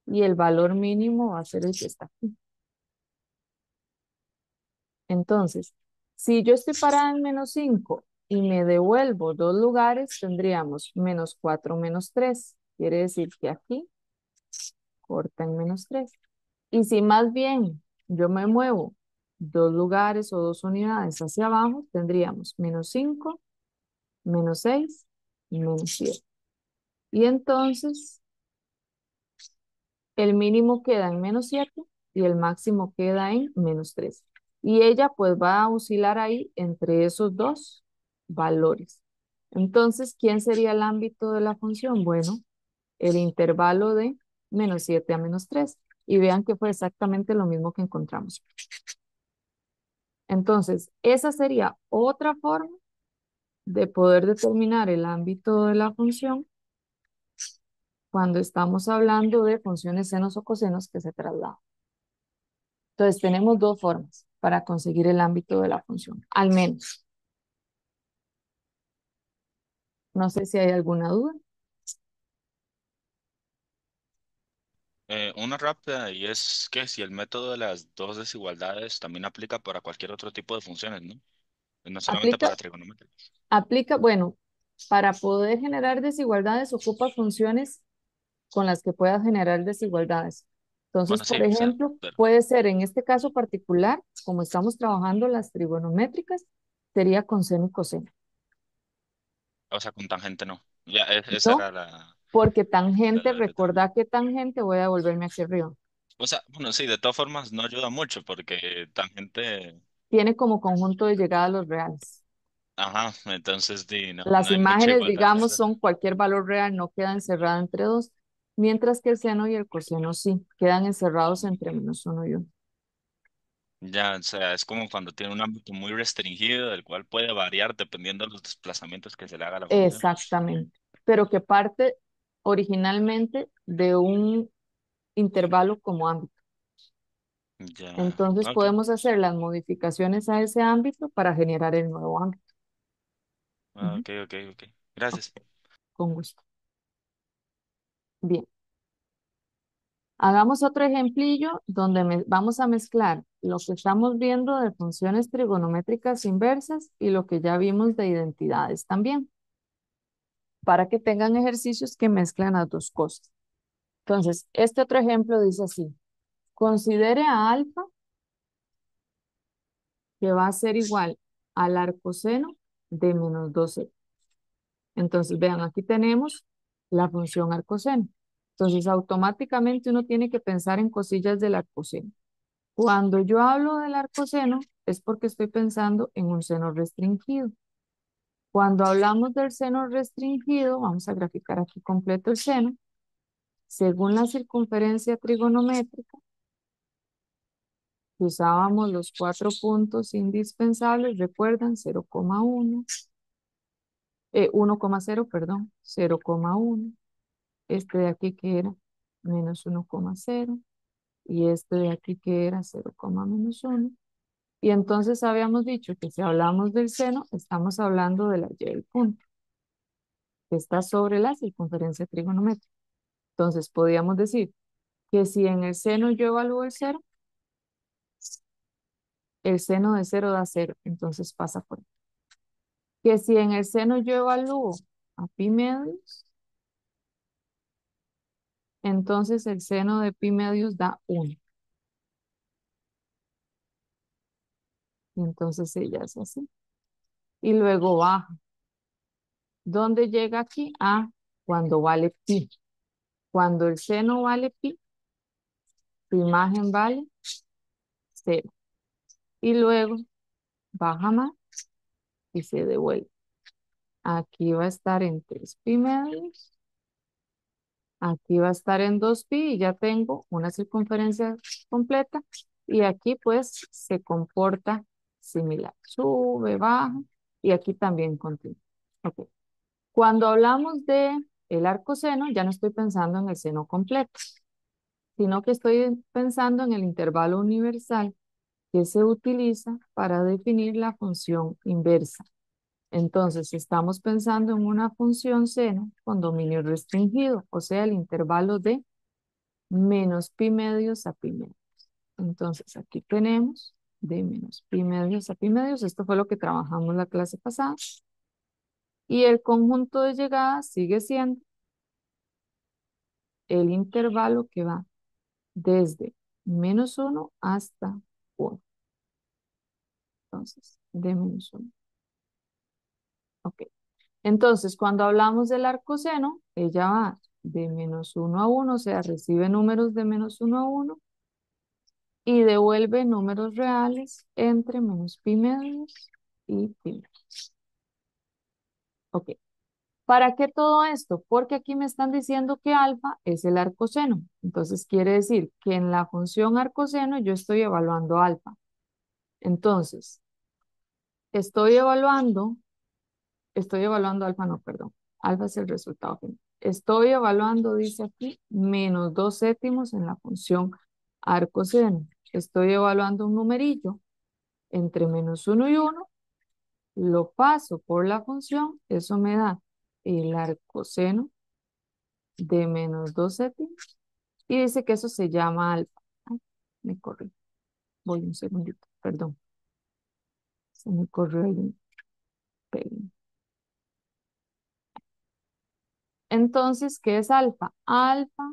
y el valor mínimo va a ser el que está aquí. Entonces, si yo estoy parada en -5 y me devuelvo 2 lugares, tendríamos -4 -3. Quiere decir que aquí corta en -3. Y si más bien yo me muevo 2 lugares o 2 unidades hacia abajo, tendríamos -5, -6 y -7. Y entonces el mínimo queda en -7 y el máximo queda en -3. Y ella pues va a oscilar ahí entre esos dos valores. Entonces, ¿quién sería el ámbito de la función? Bueno, el intervalo de -7 a -3. Y vean que fue exactamente lo mismo que encontramos. Entonces, esa sería otra forma de poder determinar el ámbito de la función cuando estamos hablando de funciones senos o cosenos que se trasladan. Entonces, tenemos dos formas para conseguir el ámbito de la función, al menos. No sé si hay alguna duda. Una rápida y es que si el método de las dos desigualdades también aplica para cualquier otro tipo de funciones, ¿no? No solamente Aplica, para trigonometría. bueno, para poder generar desigualdades ocupa funciones con las que puedas generar desigualdades. Entonces, Bueno, sí, por o sea, ejemplo, puede ser en este caso particular, como estamos trabajando las trigonométricas, sería con seno y coseno. o sea, con tangente no. Ya, esa No, era porque la tangente, duda que tenía. recordá que tangente, voy a devolverme aquí arriba. O sea, bueno, sí, de todas formas no ayuda mucho porque tangente, Tiene como conjunto de llegada los reales. ajá, entonces di, no, Las no hay mucha imágenes, igualdad que digamos, hacer. son cualquier valor real, no queda encerrada entre dos, mientras que el seno y el coseno sí, quedan encerrados entre -1 y 1. Ya, o sea, es como cuando tiene un ámbito muy restringido, del cual puede variar dependiendo de los desplazamientos que se le haga a la función. Exactamente, pero que parte originalmente de un intervalo como ámbito. Ya, Entonces ok, podemos hacer las modificaciones a ese ámbito para generar el nuevo ámbito. Ujú, ok, ok, ok. Gracias. con gusto. Bien, hagamos otro ejemplillo donde vamos a mezclar lo que estamos viendo de funciones trigonométricas inversas y lo que ya vimos de identidades también, para que tengan ejercicios que mezclan las dos cosas. Entonces, este otro ejemplo dice así: considere a alfa que va a ser igual al arcoseno de -12. Entonces, vean, aquí tenemos la función arcoseno. Entonces, automáticamente uno tiene que pensar en cosillas del arcoseno. Cuando yo hablo del arcoseno, es porque estoy pensando en un seno restringido. Cuando hablamos del seno restringido, vamos a graficar aquí completo el seno. Según la circunferencia trigonométrica, usábamos los 4 puntos indispensables, recuerdan, 0,1, 1,0, perdón, 0,1, este de aquí que era -1,0 y este de aquí que era 0,-1. Y entonces habíamos dicho que si hablamos del seno, estamos hablando de la y del punto, que está sobre la circunferencia trigonométrica. Entonces podríamos decir que si en el seno yo evalúo el seno de 0 da 0, entonces pasa por aquí. Que si en el seno yo evalúo a pi medios, entonces el seno de pi medios da 1. Y entonces ella es así. Y luego baja. ¿Dónde llega aquí? Ah, cuando vale pi. Cuando el seno vale pi, su imagen vale 0. Y luego baja más y se devuelve. Aquí va a estar en 3 pi medios. Aquí va a estar en 2 pi y ya tengo una circunferencia completa. Y aquí pues se comporta similar. Sube, baja y aquí también continúa. Ok. Cuando hablamos de el arcoseno, ya no estoy pensando en el seno completo, sino que estoy pensando en el intervalo universal que se utiliza para definir la función inversa. Entonces, estamos pensando en una función seno con dominio restringido, o sea, el intervalo de menos pi medios a pi medios. Entonces, aquí tenemos de menos pi medios a pi medios. Esto fue lo que trabajamos la clase pasada. Y el conjunto de llegadas sigue siendo el intervalo que va desde -1 hasta 1. Entonces, de -1. Ok. Entonces, cuando hablamos del arcoseno, ella va de -1 a 1, o sea, recibe números de -1 a 1 y devuelve números reales entre menos pi medios y pi medios. Ok. ¿Para qué todo esto? Porque aquí me están diciendo que alfa es el arcoseno. Entonces quiere decir que en la función arcoseno yo estoy evaluando alfa. Entonces, estoy evaluando alfa, no, perdón. Alfa es el resultado final. Estoy evaluando, dice aquí, menos 2/7 en la función arcoseno. Estoy evaluando un numerillo entre -1 y 1. Lo paso por la función, eso me da el arcoseno de -2/7 y dice que eso se llama alfa. Ay, me corrí. Voy un segundito, perdón. Se me corrió el peine. Entonces, ¿qué es alfa? Alfa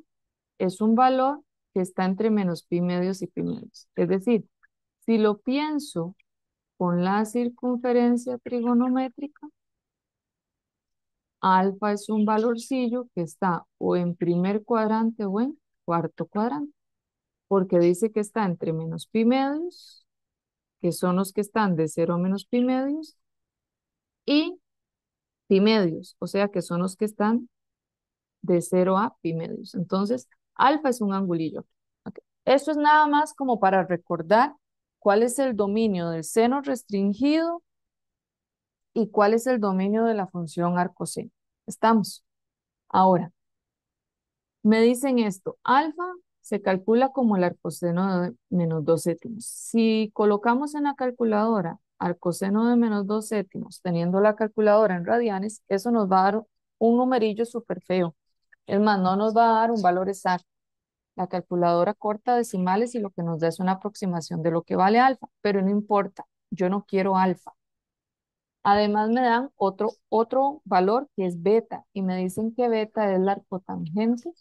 es un valor que está entre menos pi medios y pi medios. Es decir, si lo pienso con la circunferencia trigonométrica, alfa es un valorcillo que está o en primer cuadrante o en cuarto cuadrante, porque dice que está entre menos pi medios, que son los que están de 0 a menos pi medios, y pi medios, o sea que son los que están de 0 a pi medios. Entonces, alfa es un angulillo. Ok. Esto es nada más como para recordar cuál es el dominio del seno restringido y cuál es el dominio de la función arcoseno. ¿Estamos? Ahora, me dicen esto, alfa se calcula como el arcoseno de -2/7. Si colocamos en la calculadora arcoseno de -2/7, teniendo la calculadora en radianes, eso nos va a dar un numerillo súper feo. Es más, no nos va a dar un valor exacto. La calculadora corta decimales y lo que nos da es una aproximación de lo que vale alfa, pero no importa, yo no quiero alfa. Además me dan otro valor que es beta y me dicen que beta es la arcotangente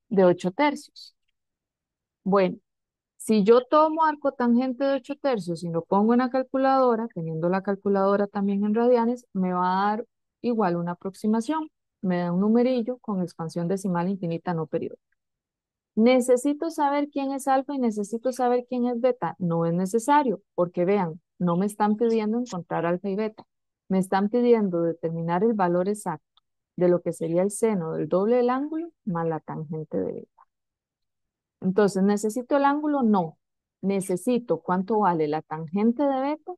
de 8/3. Bueno, si yo tomo arcotangente de 8/3 y lo pongo en la calculadora, teniendo la calculadora también en radianes, me va a dar igual una aproximación. Me da un numerillo con expansión decimal infinita no periódica. Necesito saber quién es alfa y necesito saber quién es beta. No es necesario, porque vean, no me están pidiendo encontrar alfa y beta. Me están pidiendo determinar el valor exacto de lo que sería el seno del doble del ángulo más la tangente de beta. Entonces, ¿necesito el ángulo? No. Necesito cuánto vale la tangente de beta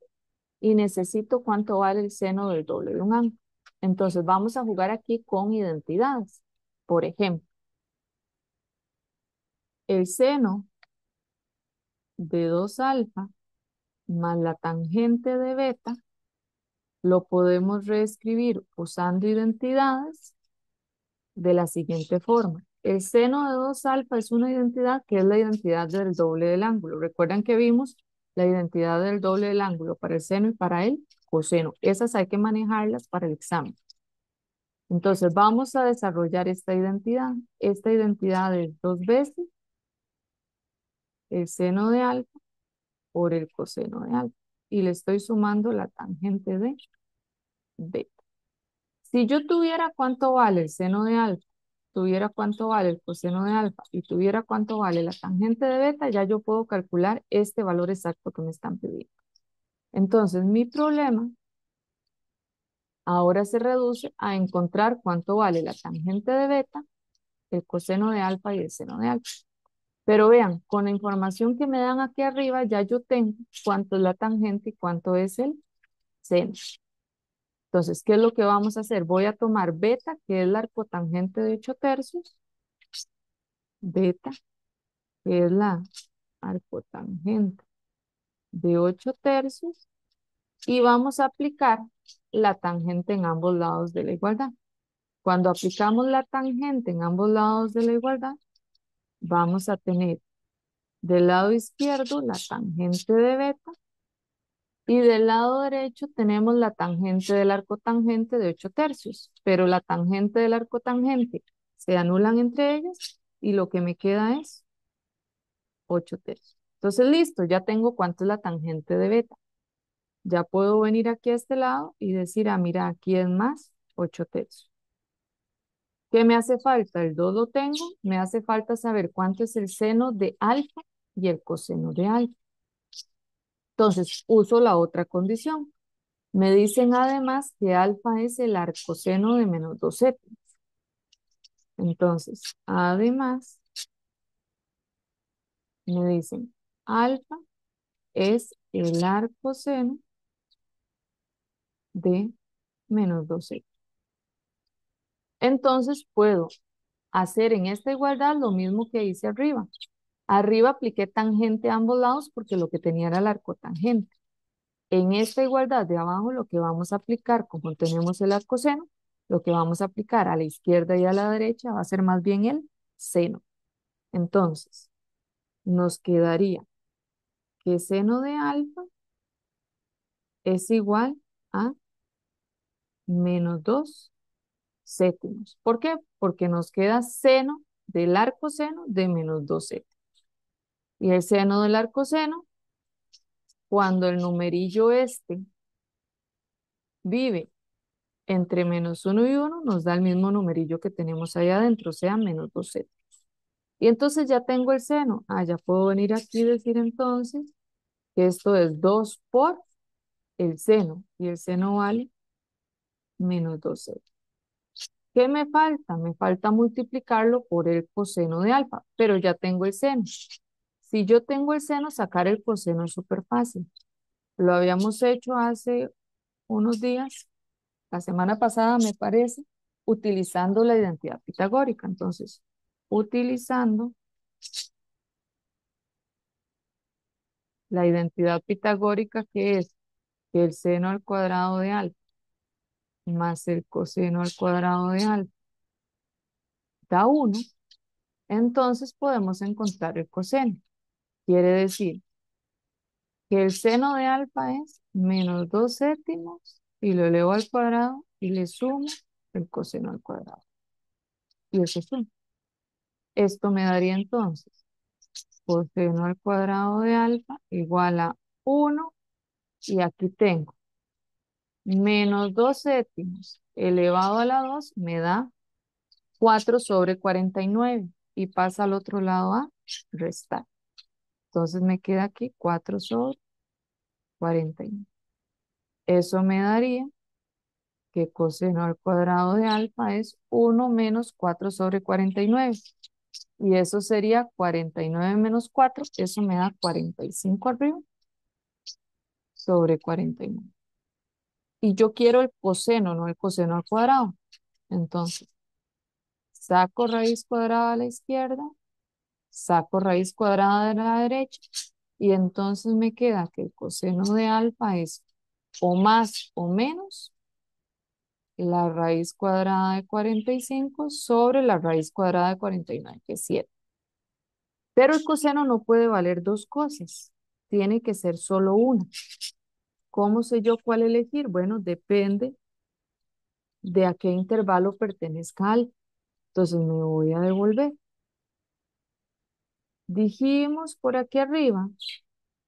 y necesito cuánto vale el seno del doble de un ángulo. Entonces, vamos a jugar aquí con identidades. Por ejemplo, el seno de 2 alfa más la tangente de beta lo podemos reescribir usando identidades de la siguiente forma. El seno de 2 alfa es una identidad que es la identidad del doble del ángulo. Recuerdan que vimos la identidad del doble del ángulo para el seno y para el coseno. Esas hay que manejarlas para el examen. Entonces vamos a desarrollar esta identidad. Esta identidad es 2 veces el seno de alfa por el coseno de alfa. Y le estoy sumando la tangente de beta. Si yo tuviera cuánto vale el seno de alfa, tuviera cuánto vale el coseno de alfa y tuviera cuánto vale la tangente de beta, ya yo puedo calcular este valor exacto que me están pidiendo. Entonces, mi problema ahora se reduce a encontrar cuánto vale la tangente de beta, el coseno de alfa y el seno de alfa. Pero vean, con la información que me dan aquí arriba, ya yo tengo cuánto es la tangente y cuánto es el seno. Entonces, ¿qué es lo que vamos a hacer? Voy a tomar beta, que es la arcotangente de 8/3, beta, que es la arcotangente de 8/3, y vamos a aplicar la tangente en ambos lados de la igualdad. Cuando aplicamos la tangente en ambos lados de la igualdad, vamos a tener del lado izquierdo la tangente de beta y del lado derecho tenemos la tangente del arcotangente de 8/3, pero la tangente del arcotangente se anulan entre ellas y lo que me queda es 8/3. Entonces, listo, ya tengo cuánto es la tangente de beta. Ya puedo venir aquí a este lado y decir, ah, mira, aquí es más 8/3. ¿Qué me hace falta? El 2 lo tengo. Me hace falta saber cuánto es el seno de alfa y el coseno de alfa. Entonces, uso la otra condición. Me dicen además que alfa es el arcoseno de menos 2 séptimos. Entonces, además, me dicen alfa es el arcoseno de menos 2 séptimos. Entonces, puedo hacer en esta igualdad lo mismo que hice arriba. Arriba apliqué tangente a ambos lados porque lo que tenía era el arco tangente. En esta igualdad de abajo lo que vamos a aplicar, como tenemos el arcoseno, lo que vamos a aplicar a la izquierda y a la derecha va a ser más bien el seno. Entonces, nos quedaría que seno de alfa es igual a menos 2 séptimos. ¿Por qué? Porque nos queda seno del arcoseno de menos 2 séptimos. Y el seno del arcoseno, cuando el numerillo este vive entre menos 1 y 1, nos da el mismo numerillo que tenemos ahí adentro, o sea, menos 2 séptimos. Y entonces ya tengo el seno. Ah, ya puedo venir aquí y decir entonces que esto es 2 por el seno. Y el seno vale menos 2 séptimos. ¿Qué me falta? Me falta multiplicarlo por el coseno de alfa, pero ya tengo el seno. Si yo tengo el seno, sacar el coseno es súper fácil. Lo habíamos hecho hace unos días, la semana pasada me parece, utilizando la identidad pitagórica. Entonces, utilizando la identidad pitagórica que es que el seno al cuadrado de alfa más el coseno al cuadrado de alfa da 1, entonces podemos encontrar el coseno. Quiere decir que el seno de alfa es menos 2 séptimos y lo elevo al cuadrado y le sumo el coseno al cuadrado. Y eso es 1. Esto me daría entonces coseno al cuadrado de alfa igual a 1 y aquí tengo menos 2 séptimos elevado a la 2 me da 4 sobre 49 y pasa al otro lado a restar. Entonces me queda aquí 4 sobre 49. Eso me daría que coseno al cuadrado de alfa es 1 menos 4 sobre 49. Y eso sería 49 menos 4, eso me da 45 arriba sobre 49. Y yo quiero el coseno, no el coseno al cuadrado. Entonces, saco raíz cuadrada a la izquierda, saco raíz cuadrada de la derecha, y entonces me queda que el coseno de alfa es o más o menos la raíz cuadrada de 45 sobre la raíz cuadrada de 49, que es 7. Pero el coseno no puede valer dos cosas, tiene que ser solo una. ¿Cómo sé yo cuál elegir? Bueno, depende de a qué intervalo pertenezca alfa. Entonces me voy a devolver. Dijimos por aquí arriba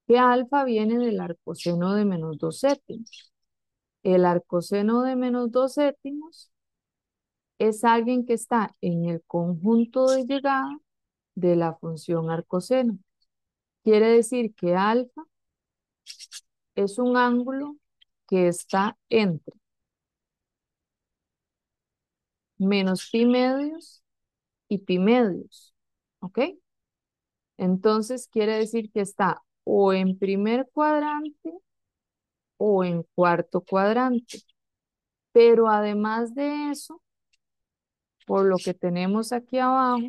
que alfa viene del arcoseno de menos 2 séptimos. El arcoseno de menos 2 séptimos es alguien que está en el conjunto de llegada de la función arcoseno. Quiere decir que alfa es un ángulo que está entre menos pi medios y pi medios. ¿Ok? Entonces quiere decir que está o en primer cuadrante o en cuarto cuadrante. Pero además de eso, por lo que tenemos aquí abajo,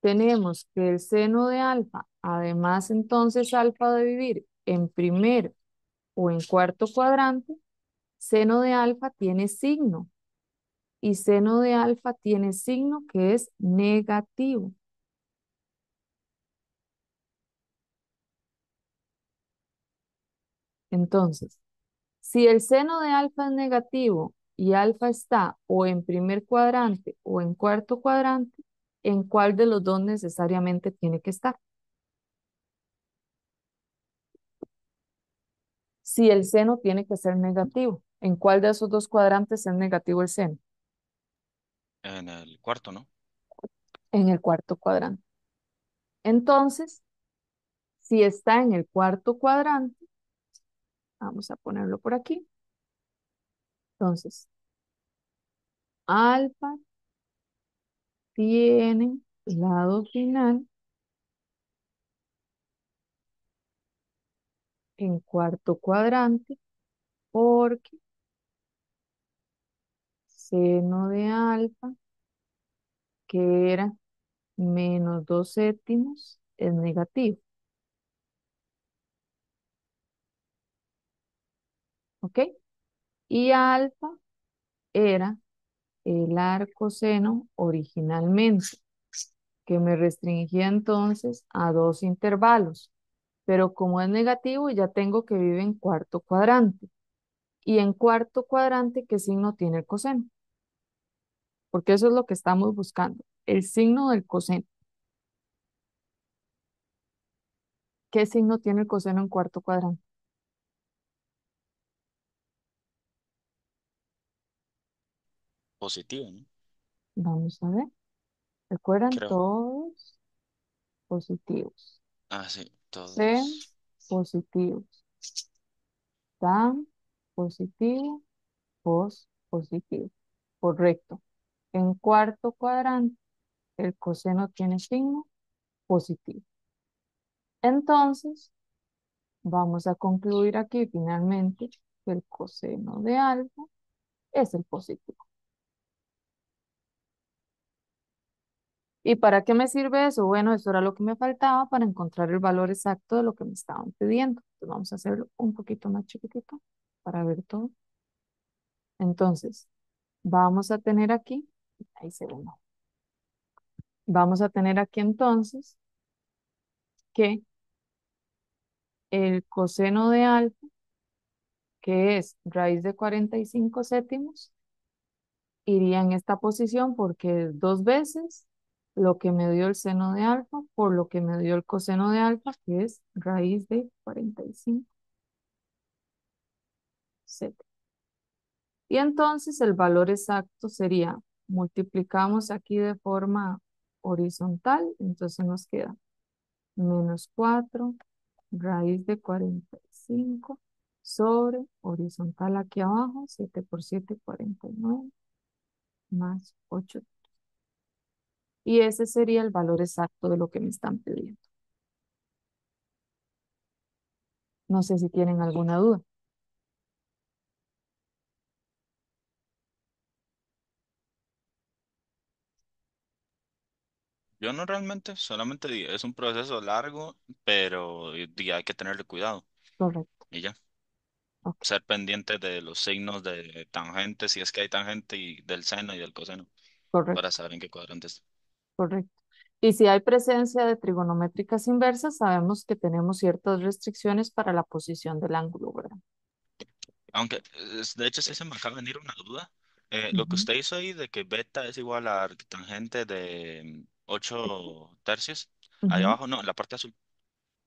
tenemos que el seno de alfa, además entonces alfa de vivir en primer o en cuarto cuadrante, seno de alfa tiene signo y seno de alfa tiene signo que es negativo. Entonces, si el seno de alfa es negativo y alfa está o en primer cuadrante o en cuarto cuadrante, ¿en cuál de los dos necesariamente tiene que estar? Si el seno tiene que ser negativo, ¿en cuál de esos dos cuadrantes es negativo el seno? En el cuarto, ¿no? En el cuarto cuadrante. Entonces, si está en el cuarto cuadrante, vamos a ponerlo por aquí. Entonces, alfa tiene lado final en cuarto cuadrante porque seno de alfa, que era menos 2/7, es negativo. ¿Ok? Y alfa era el arcoseno originalmente, que me restringía entonces a dos intervalos. Pero como es negativo, ya tengo que vive en cuarto cuadrante. Y en cuarto cuadrante, ¿qué signo tiene el coseno? Porque eso es lo que estamos buscando, el signo del coseno. ¿Qué signo tiene el coseno en cuarto cuadrante? Positivo, ¿no? Vamos a ver. Recuerdan Creo. todos positivos. Ah, sí, C todos. positivos. Tan positivo, pos positivo. Correcto. En cuarto cuadrante, el coseno tiene signo positivo. Entonces, vamos a concluir aquí finalmente que el coseno de alfa es el positivo. ¿Y para qué me sirve eso? Bueno, eso era lo que me faltaba para encontrar el valor exacto de lo que me estaban pidiendo. Entonces vamos a hacerlo un poquito más chiquitito para ver todo. Entonces, vamos a tener aquí, ahí se ve, ¿no? Vamos a tener aquí entonces que el coseno de alfa, que es raíz de 45/7, iría en esta posición porque es dos veces lo que me dio el seno de alfa por lo que me dio el coseno de alfa, que es raíz de 45/7. Y entonces el valor exacto sería, multiplicamos aquí de forma horizontal, entonces nos queda menos 4 raíz de 45 sobre horizontal aquí abajo, 7 por 7, 49, más 8. Y ese sería el valor exacto de lo que me están pidiendo. No sé si tienen alguna duda. Yo no realmente, solamente es un proceso largo, pero hay que tenerle cuidado. Correcto, Y ya, ok, ser pendiente de los signos de tangente, si es que hay tangente, y del seno y del coseno, para correcto, saber en qué cuadrante está. correcto. Y si hay presencia de trigonométricas inversas, sabemos que tenemos ciertas restricciones para la posición del ángulo, ¿verdad? Aunque, de hecho, sí se me acaba de venir una duda. Lo que Ujú, usted hizo ahí de que beta es igual a tangente de aquí, 8 tercios, ahí ujú, abajo, no, en la parte azul,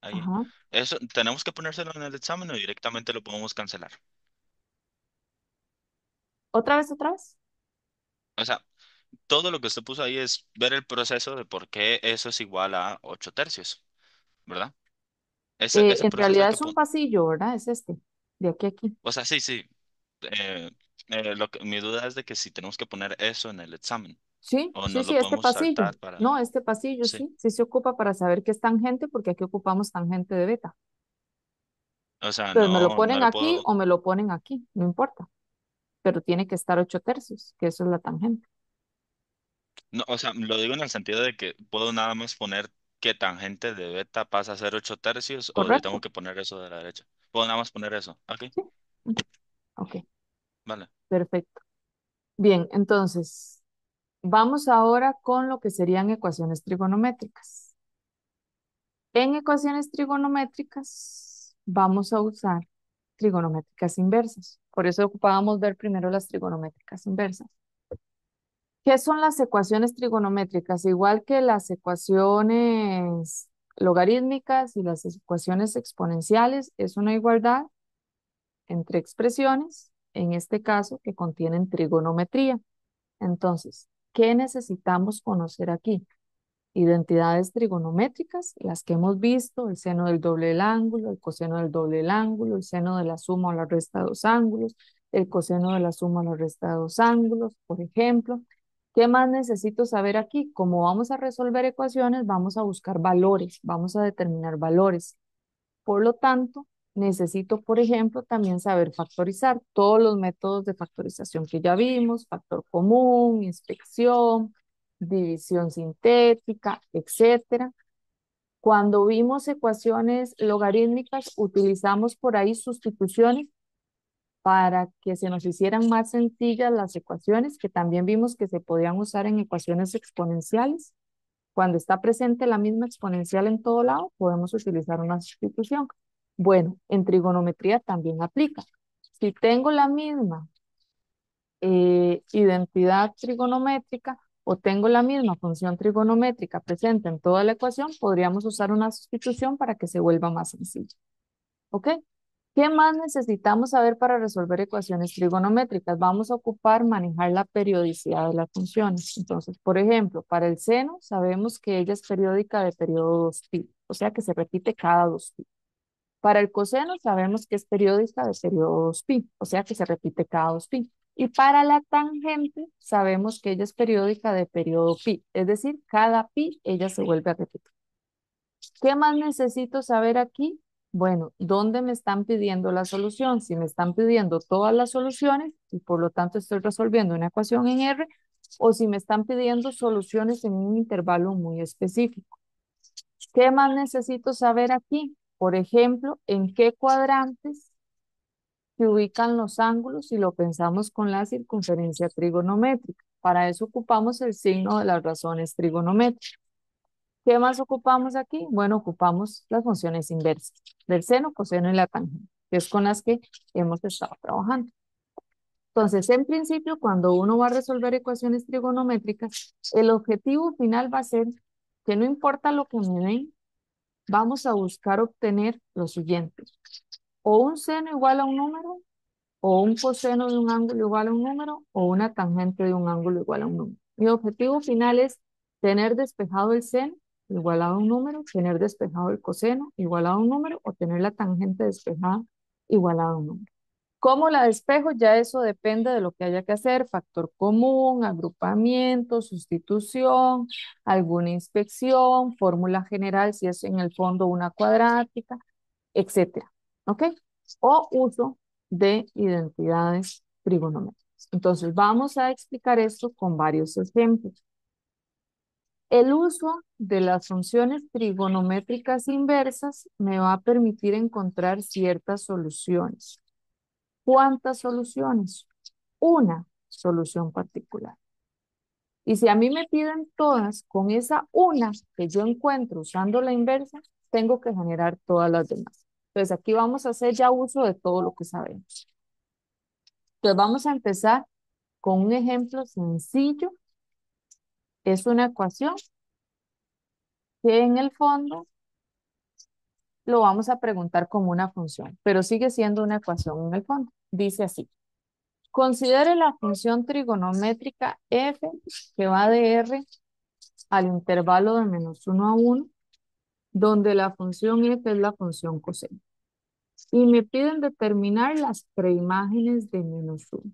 ahí. ajá. Eso, ¿tenemos que ponérselo en el examen o directamente lo podemos cancelar? ¿Otra vez, otra vez? O sea, todo lo que usted puso ahí es ver el proceso de por qué eso es igual a 8 tercios, ¿verdad? Ese En proceso hay realidad que es un poner. pasillo, ¿verdad? Es este, de aquí a aquí. O sea, sí, sí. eh, mi duda es de que si tenemos que poner eso en el examen Sí, o sí, no sí, lo este podemos pasillo. saltar para. No, este pasillo, Sí. sí, sí se ocupa para saber qué es tangente, porque aquí ocupamos tangente de beta. O sea, Entonces, me lo no ponen le aquí puedo. o me lo ponen aquí, no importa, pero tiene que estar 8/3, que eso es la tangente. No, o sea, lo digo en el sentido de que puedo nada más poner que tangente de beta pasa a ser 8 tercios o yo tengo ¿Correcto? que poner eso de la derecha. Puedo nada más poner eso. Ok, Sí. Ujú. Ok, vale. perfecto. Bien, entonces, vamos ahora con lo que serían ecuaciones trigonométricas. En ecuaciones trigonométricas vamos a usar trigonométricas inversas. Por eso ocupábamos ver primero las trigonométricas inversas. ¿Qué son las ecuaciones trigonométricas? Igual que las ecuaciones logarítmicas y las ecuaciones exponenciales, es una igualdad entre expresiones, en este caso, que contienen trigonometría. Entonces, ¿qué necesitamos conocer aquí? identidades trigonométricas, las que hemos visto, el seno del doble del ángulo, el coseno del doble del ángulo, el seno de la suma o la resta de dos ángulos, el coseno de la suma o la resta de dos ángulos, por ejemplo. ¿Qué más necesito saber aquí? Como vamos a resolver ecuaciones, vamos a buscar valores, vamos a determinar valores. Por lo tanto, necesito, por ejemplo, también saber factorizar todos los métodos de factorización que ya vimos, factor común, inspección, división sintética, etcétera. Cuando vimos ecuaciones logarítmicas, utilizamos por ahí sustituciones para que se nos hicieran más sencillas las ecuaciones, que también vimos que se podían usar en ecuaciones exponenciales. Cuando está presente la misma exponencial en todo lado, podemos utilizar una sustitución. Bueno, en trigonometría también aplica. Si tengo la misma identidad trigonométrica o tengo la misma función trigonométrica presente en toda la ecuación, podríamos usar una sustitución para que se vuelva más sencillo. ¿Ok? ¿Qué más necesitamos saber para resolver ecuaciones trigonométricas? Vamos a ocupar manejar la periodicidad de las funciones. Entonces, por ejemplo, para el seno sabemos que ella es periódica de periodo 2π, o sea que se repite cada 2π. Para el coseno sabemos que es periódica de periodo 2π, o sea que se repite cada 2π. Y para la tangente sabemos que ella es periódica de periodo π, es decir, cada pi ella se vuelve a repetir. ¿Qué más necesito saber aquí? Bueno, ¿dónde me están pidiendo la solución? Si me están pidiendo todas las soluciones y por lo tanto estoy resolviendo una ecuación en R, o si me están pidiendo soluciones en un intervalo muy específico. ¿Qué más necesito saber aquí? Por ejemplo, ¿en qué cuadrantes se ubican los ángulos si lo pensamos con la circunferencia trigonométrica? Para eso ocupamos el signo de las razones trigonométricas. ¿Qué más ocupamos aquí? Bueno, ocupamos las funciones inversas del seno, coseno y la tangente, que es con las que hemos estado trabajando. Entonces, en principio, cuando uno va a resolver ecuaciones trigonométricas, el objetivo final va a ser que no importa lo que me den, vamos a buscar obtener lo siguiente: o un seno igual a un número, o un coseno de un ángulo igual a un número, o una tangente de un ángulo igual a un número. Mi objetivo final es tener despejado el seno igualado a un número, tener despejado el coseno igualado a un número, o tener la tangente despejada igualada a un número. ¿Cómo la despejo? Ya eso depende de lo que haya que hacer: factor común, agrupamiento, sustitución, alguna inspección, fórmula general si es en el fondo una cuadrática, etcétera. ¿Ok? O uso de identidades trigonométricas. Entonces, vamos a explicar esto con varios ejemplos. El uso de las funciones trigonométricas inversas me va a permitir encontrar ciertas soluciones. ¿Cuántas soluciones? Una solución particular. Y si a mí me piden todas, con esa una que yo encuentro usando la inversa, tengo que generar todas las demás. Entonces aquí vamos a hacer ya uso de todo lo que sabemos. Entonces vamos a empezar con un ejemplo sencillo. Es una ecuación que en el fondo lo vamos a preguntar como una función, pero sigue siendo una ecuación en el fondo. Dice así: considere la función trigonométrica f que va de r al intervalo de -1 a 1, donde la función f es la función coseno. Y me piden determinar las preimágenes de -1,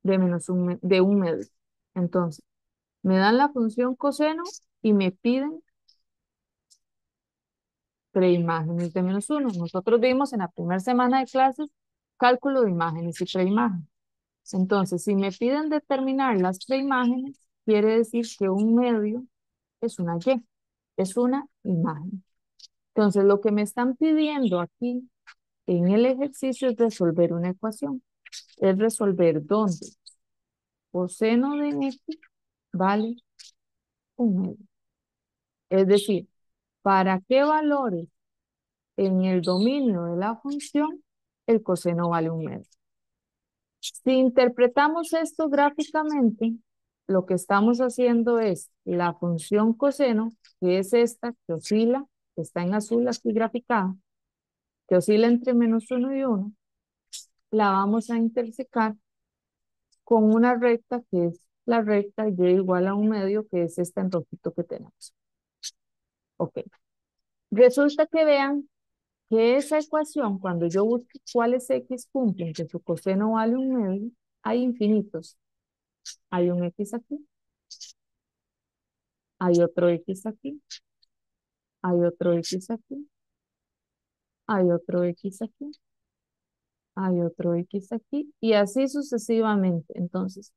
de un medio. Entonces, me dan la función coseno y me piden preimágenes de -1. Nosotros vimos en la primera semana de clases cálculo de imágenes y preimágenes. Entonces, si me piden determinar las preimágenes, quiere decir que un medio es una Y, es una imagen. Entonces, lo que me están pidiendo aquí en el ejercicio es resolver una ecuación. Es resolver dónde coseno de x vale un medio. Es decir, ¿para qué valores en el dominio de la función el coseno vale un medio? Si interpretamos esto gráficamente, lo que estamos haciendo es la función coseno, que es esta que oscila, que está en azul aquí graficada, que oscila entre -1 y 1, la vamos a intersecar con una recta que es la recta y igual a un medio, que es esta en rojito que tenemos. Ok. Resulta que vean que esa ecuación, cuando yo busque cuáles x cumplen que su coseno vale un medio, hay infinitos. Hay un x aquí, hay otro x aquí, hay otro x aquí, hay otro x aquí, hay otro x aquí, y así sucesivamente. Entonces,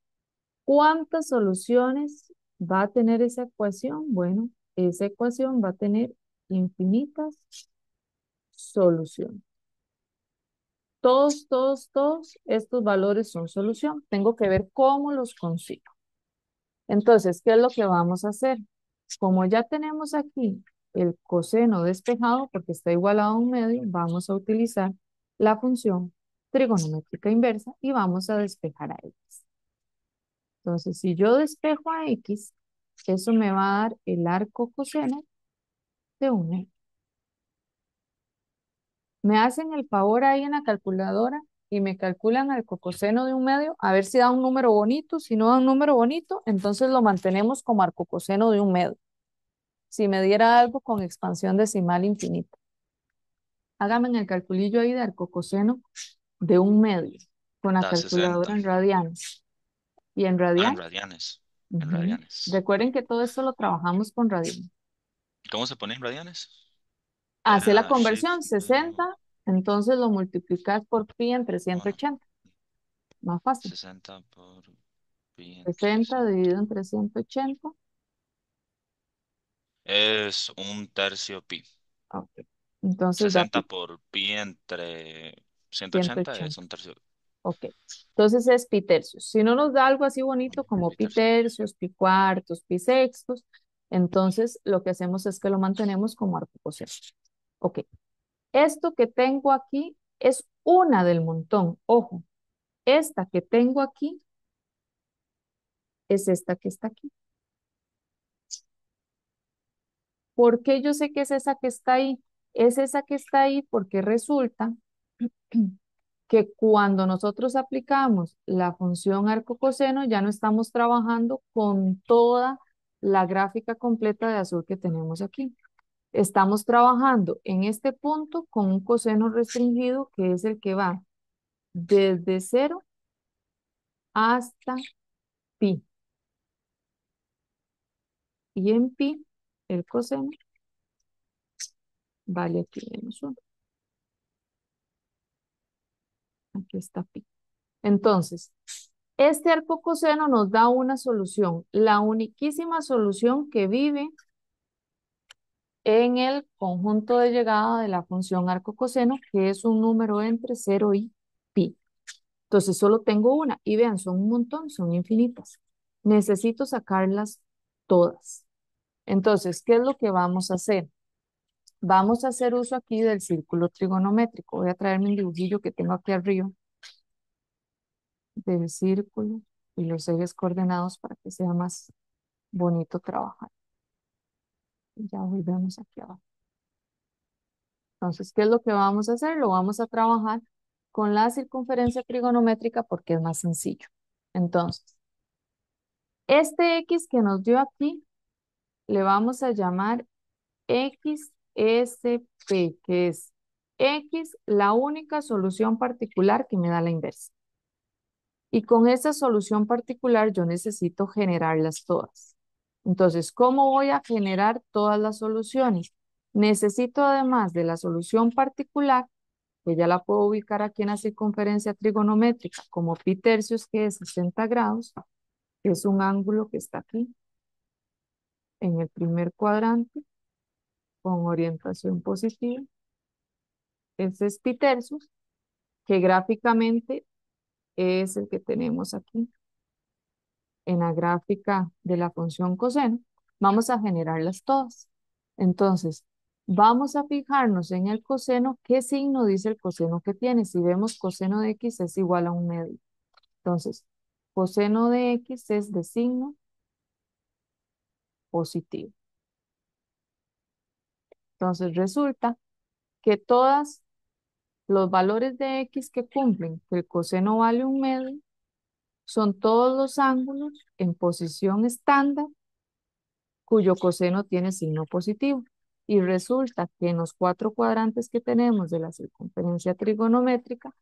¿cuántas soluciones va a tener esa ecuación? Bueno, esa ecuación va a tener infinitas soluciones. Todos estos valores son solución. Tengo que ver cómo los consigo. Entonces, ¿qué es lo que vamos a hacer? Como ya tenemos aquí el coseno despejado, porque está igualado a un medio, vamos a utilizar la función trigonométrica inversa y vamos a despejar a x. Entonces, si yo despejo a x, eso me va a dar el arco coseno de un medio. Me hacen el favor ahí en la calculadora y me calculan el coseno de un medio, a ver si da un número bonito. Si no da un número bonito, entonces lo mantenemos como arcocoseno de un medio. Si me diera algo con expansión decimal infinita. Hágame en el calculillo ahí de arcocoseno de un medio, con la Da calculadora 60. en radianes. ¿Y en Ah, en radianes? radianes. En Ujú. radianes. Recuerden que todo esto lo trabajamos con radianes. ¿Cómo se pone en radianes? Hace la Era conversión shift 60, entonces lo multiplicas por pi entre bueno, 180. Más fácil. 60 por pi entre 60 dividido 180. entre 180. Es un tercio pi. Ok. Entonces da 60 pi, por pi entre 180 es 180. un tercio. Ok. Entonces es pi tercios. Si no nos da algo así bonito como Pi pi tercio. tercios, pi cuartos, pi sextos, entonces lo que hacemos es que lo mantenemos como arco coseno. Ok. Esto que tengo aquí es una del montón. Ojo, esta que tengo aquí es esta que está aquí. ¿Por qué yo sé que es esa que está ahí? Es esa que está ahí porque resulta que cuando nosotros aplicamos la función arco coseno, ya no estamos trabajando con toda la gráfica completa de azul que tenemos aquí. Estamos trabajando en este punto con un coseno restringido que es el que va desde cero hasta pi. Y en pi, el coseno vale aquí -1. Aquí está pi. Entonces, este arco coseno nos da una solución, la uniquísima solución que vive en el conjunto de llegada de la función arco coseno, que es un número entre cero y pi. Entonces, solo tengo una. Y vean, son un montón, son infinitas. Necesito sacarlas todas. Entonces, ¿qué es lo que vamos a hacer? Vamos a hacer uso aquí del círculo trigonométrico. Voy a traerme un dibujillo que tengo aquí arriba del círculo y los ejes coordenados para que sea más bonito trabajar. Ya volvemos aquí abajo. Entonces, ¿qué es lo que vamos a hacer? Lo vamos a trabajar con la circunferencia trigonométrica porque es más sencillo. Entonces, este x que nos dio aquí, le vamos a llamar XSP, que es x, la única solución particular que me da la inversa. Y con esa solución particular yo necesito generarlas todas. Entonces, ¿cómo voy a generar todas las soluciones? Necesito además de la solución particular, que ya la puedo ubicar aquí en la circunferencia trigonométrica como pi tercios, que es 60 grados, que es un ángulo que está aquí en el primer cuadrante con orientación positiva. Ese es pi tercios, que gráficamente es el que tenemos aquí en la gráfica de la función coseno. Vamos a generarlas todas. Entonces, vamos a fijarnos en el coseno. ¿Qué signo dice el coseno que tiene? Si vemos coseno de x es igual a un medio. Entonces, coseno de x es de signo positivo. Entonces, resulta que todos los valores de x que cumplen que el coseno vale un medio son todos los ángulos en posición estándar cuyo coseno tiene signo positivo. Y resulta que en los cuatro cuadrantes que tenemos de la circunferencia trigonométrica,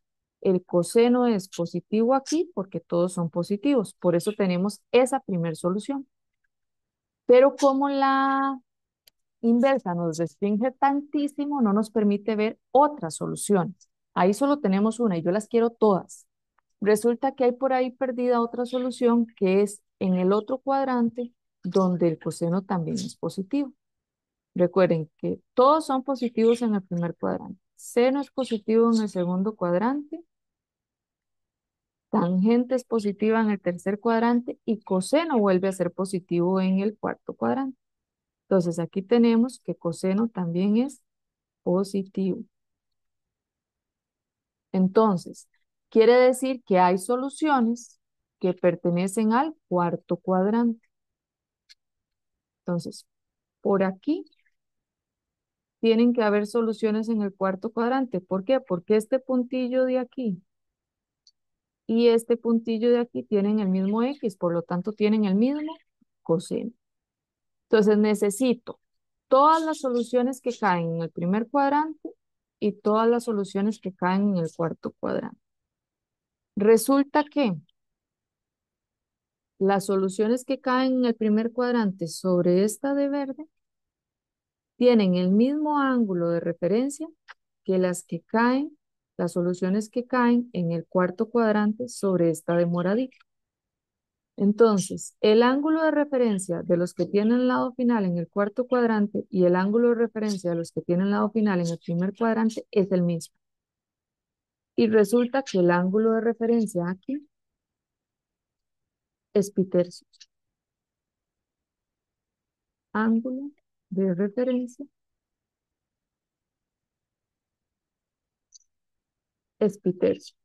el coseno es positivo aquí porque todos son positivos. Por eso tenemos esa primer solución. Pero como la inversa nos restringe tantísimo, no nos permite ver otras soluciones. Ahí solo tenemos una y yo las quiero todas. Resulta que hay por ahí perdida otra solución que es en el otro cuadrante donde el coseno también es positivo. Recuerden que todos son positivos en el primer cuadrante. Seno es positivo en el segundo cuadrante, tangente es positiva en el tercer cuadrante y coseno vuelve a ser positivo en el cuarto cuadrante. Entonces aquí tenemos que coseno también es positivo. Entonces, quiere decir que hay soluciones que pertenecen al cuarto cuadrante. Entonces, por aquí tienen que haber soluciones en el cuarto cuadrante. ¿Por qué? Porque este puntillo de aquí y este puntillo de aquí tienen el mismo X, por lo tanto tienen el mismo coseno. Entonces necesito todas las soluciones que caen en el primer cuadrante y todas las soluciones que caen en el cuarto cuadrante. Resulta que las soluciones que caen en el primer cuadrante sobre esta de verde tienen el mismo ángulo de referencia que las que caen, las soluciones que caen en el cuarto cuadrante sobre esta de moradito. Entonces, el ángulo de referencia de los que tienen lado final en el cuarto cuadrante y el ángulo de referencia de los que tienen lado final en el primer cuadrante es el mismo. Y resulta que el ángulo de referencia aquí es pi tercios. Ángulo de referencia es pi tercios.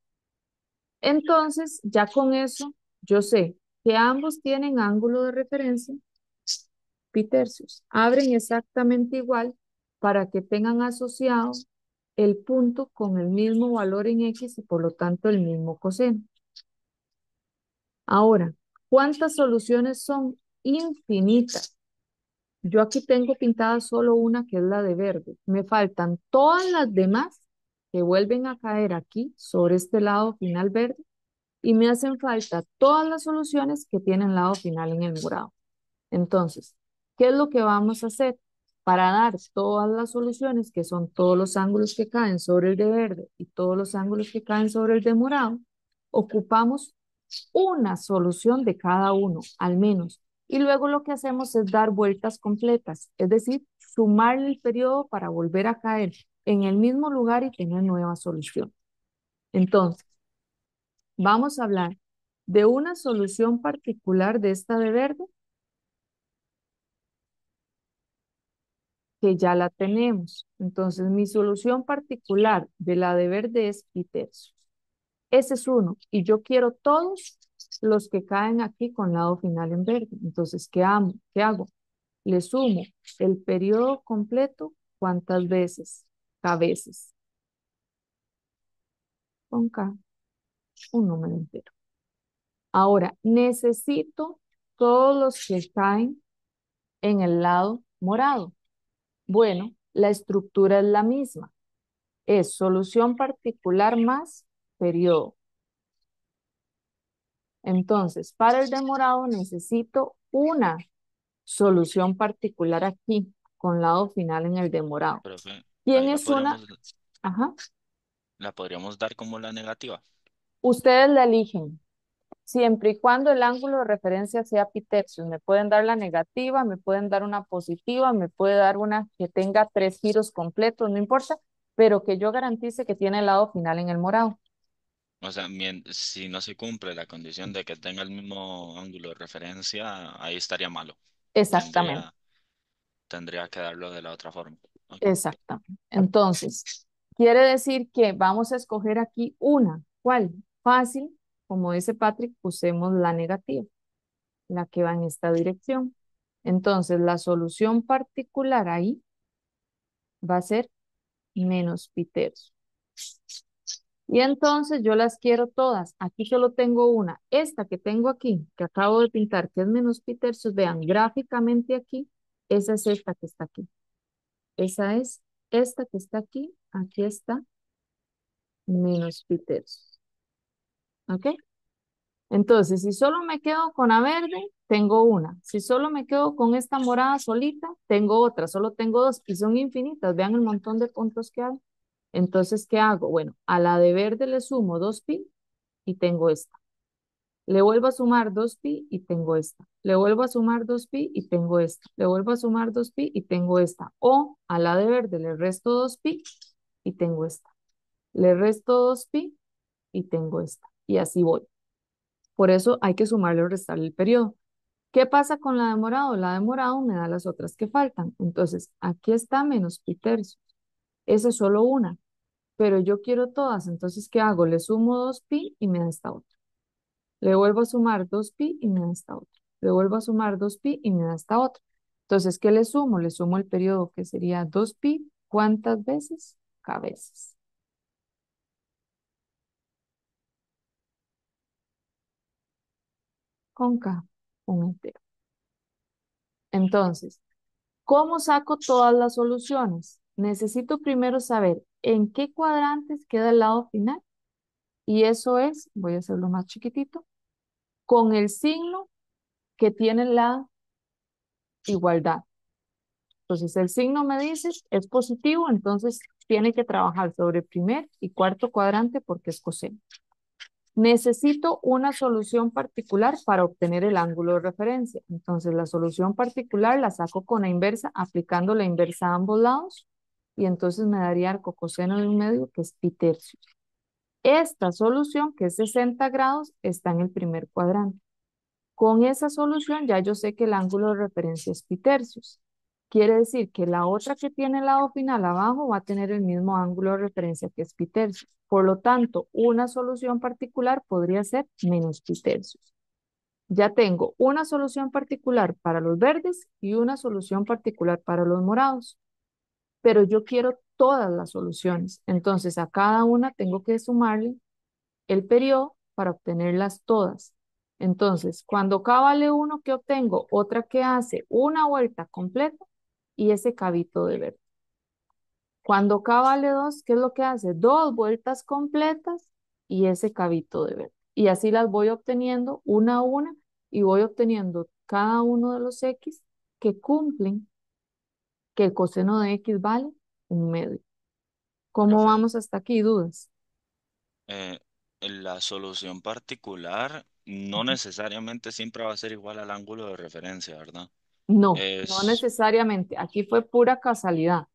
Entonces, ya con eso, yo sé que ambos tienen ángulo de referencia pi tercios. Abren exactamente igual para que tengan asociado el punto con el mismo valor en X y por lo tanto el mismo coseno. Ahora, ¿cuántas soluciones son? Infinitas. Yo aquí tengo pintada solo una que es la de verde. Me faltan todas las demás que vuelven a caer aquí sobre este lado final verde y me hacen falta todas las soluciones que tienen lado final en el morado. Entonces, ¿qué es lo que vamos a hacer? Para dar todas las soluciones, que son todos los ángulos que caen sobre el de verde y todos los ángulos que caen sobre el de morado, ocupamos una solución de cada uno, al menos. Y luego lo que hacemos es dar vueltas completas, es decir, sumarle el periodo para volver a caer en el mismo lugar y tener nueva solución. Entonces, vamos a hablar de una solución particular de esta de verde que ya la tenemos. Entonces, mi solución particular de la de verde es pi tercios. Ese es uno. Y yo quiero todos los que caen aquí con lado final en verde. Entonces, ¿qué hago? Le sumo el periodo completo, ¿cuántas veces? K veces. Con K, un número entero. Ahora, necesito todos los que caen en el lado morado. Bueno, la estructura es la misma. Es solución particular más periodo. Entonces, para el de morado necesito una solución particular aquí, con lado final en el de morado. Profe, ¿Quién ahí es una? Ajá. la podríamos dar como la negativa. Ustedes la eligen, siempre y cuando el ángulo de referencia sea pi tercios. Me pueden dar la negativa, me pueden dar una positiva, me puede dar una que tenga 3 giros completos, no importa, pero que yo garantice que tiene el lado final en el morado. O sea, si no se cumple la condición de que tenga el mismo ángulo de referencia, ahí estaría malo. Exactamente. Tendría, tendría que darlo de la otra forma. Ok. Exactamente. Entonces, quiere decir que vamos a escoger aquí una. ¿Cuál? Fácil, como dice Patrick, usemos la negativa, la que va en esta dirección. Entonces, la solución particular ahí va a ser menos pi tercios. Y entonces yo las quiero todas. Aquí solo tengo una. Esta que tengo aquí, que acabo de pintar, que es menos pi tercios, vean, gráficamente aquí, esa es esta que está aquí. Esa es esta que está aquí. Aquí está menos pi tercios. ¿Ok? Entonces, si solo me quedo con la verde, tengo una. Si solo me quedo con esta morada solita, tengo otra. Solo tengo dos y son infinitas. Vean el montón de puntos que hay. Entonces, ¿qué hago? Bueno, a la de verde le sumo 2pi y tengo esta. Le vuelvo a sumar 2pi y tengo esta. Le vuelvo a sumar 2pi y tengo esta. Le vuelvo a sumar 2pi y tengo esta. O a la de verde le resto 2pi y tengo esta. Le resto 2pi y tengo esta. Y así voy. Por eso hay que sumarle o restarle el periodo. ¿Qué pasa con la de morado? La de morado me da las otras que faltan. Entonces, aquí está menos pi tercios. Esa es solo una, pero yo quiero todas. Entonces, ¿qué hago? Le sumo 2pi y me da esta otra. Le vuelvo a sumar 2pi y me da esta otra. Le vuelvo a sumar 2pi y me da esta otra. Entonces, ¿qué le sumo? Le sumo el periodo que sería 2pi. ¿Cuántas veces? K veces. Con K, un entero. Entonces, ¿cómo saco todas las soluciones? Necesito primero saber en qué cuadrantes queda el lado final. Y eso es, voy a hacerlo más chiquitito, con el signo que tiene la igualdad. Entonces, el signo me dice es positivo, entonces tiene que trabajar sobre primer y cuarto cuadrante porque es coseno. Necesito una solución particular para obtener el ángulo de referencia. Entonces, la solución particular la saco con la inversa, aplicando la inversa a ambos lados, y entonces me daría arcocoseno de un medio, que es pi tercios. Esta solución, que es 60 grados, está en el primer cuadrante. Con esa solución ya yo sé que el ángulo de referencia es pi tercios. Quiere decir que la otra que tiene el lado final abajo va a tener el mismo ángulo de referencia que es pi tercios. Por lo tanto, una solución particular podría ser menos pi tercios. Ya tengo una solución particular para los verdes y una solución particular para los morados, pero yo quiero todas las soluciones. Entonces, a cada una tengo que sumarle el periodo para obtenerlas todas. Entonces, cuando K vale 1, ¿qué obtengo? Otra que hace una vuelta completa y ese cabito de verde. Cuando K vale 2, ¿qué es lo que hace? Dos vueltas completas y ese cabito de verde. Y así las voy obteniendo una a una y voy obteniendo cada uno de los X que cumplen que el coseno de X vale un medio. ¿Cómo Profe, vamos hasta aquí? ¿Dudas? eh, la solución particular no necesariamente siempre va a ser igual al ángulo de referencia, ¿verdad? No, no Es, necesariamente. Aquí fue pura casualidad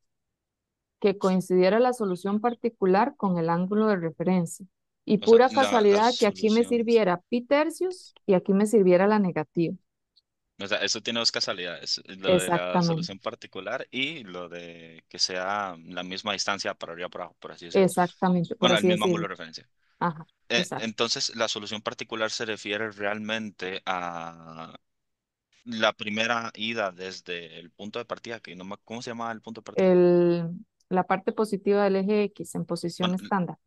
que coincidiera la solución particular con el ángulo de referencia. Y o sea, pura la casualidad que aquí me solución, sirviera pi tercios y aquí me sirviera la negativa. o sea, eso tiene dos casualidades, lo de la Exactamente, solución particular y lo de que sea la misma distancia para arriba para abajo, por así decirlo. exactamente, por Bueno, el así mismo ángulo decirlo. de referencia. Ajá, exacto. Entonces, la solución particular se refiere realmente a la primera ida desde el punto de partida, que no me, ¿cómo se llama el punto de partida? El, la parte positiva del eje X en posición Bueno, estándar,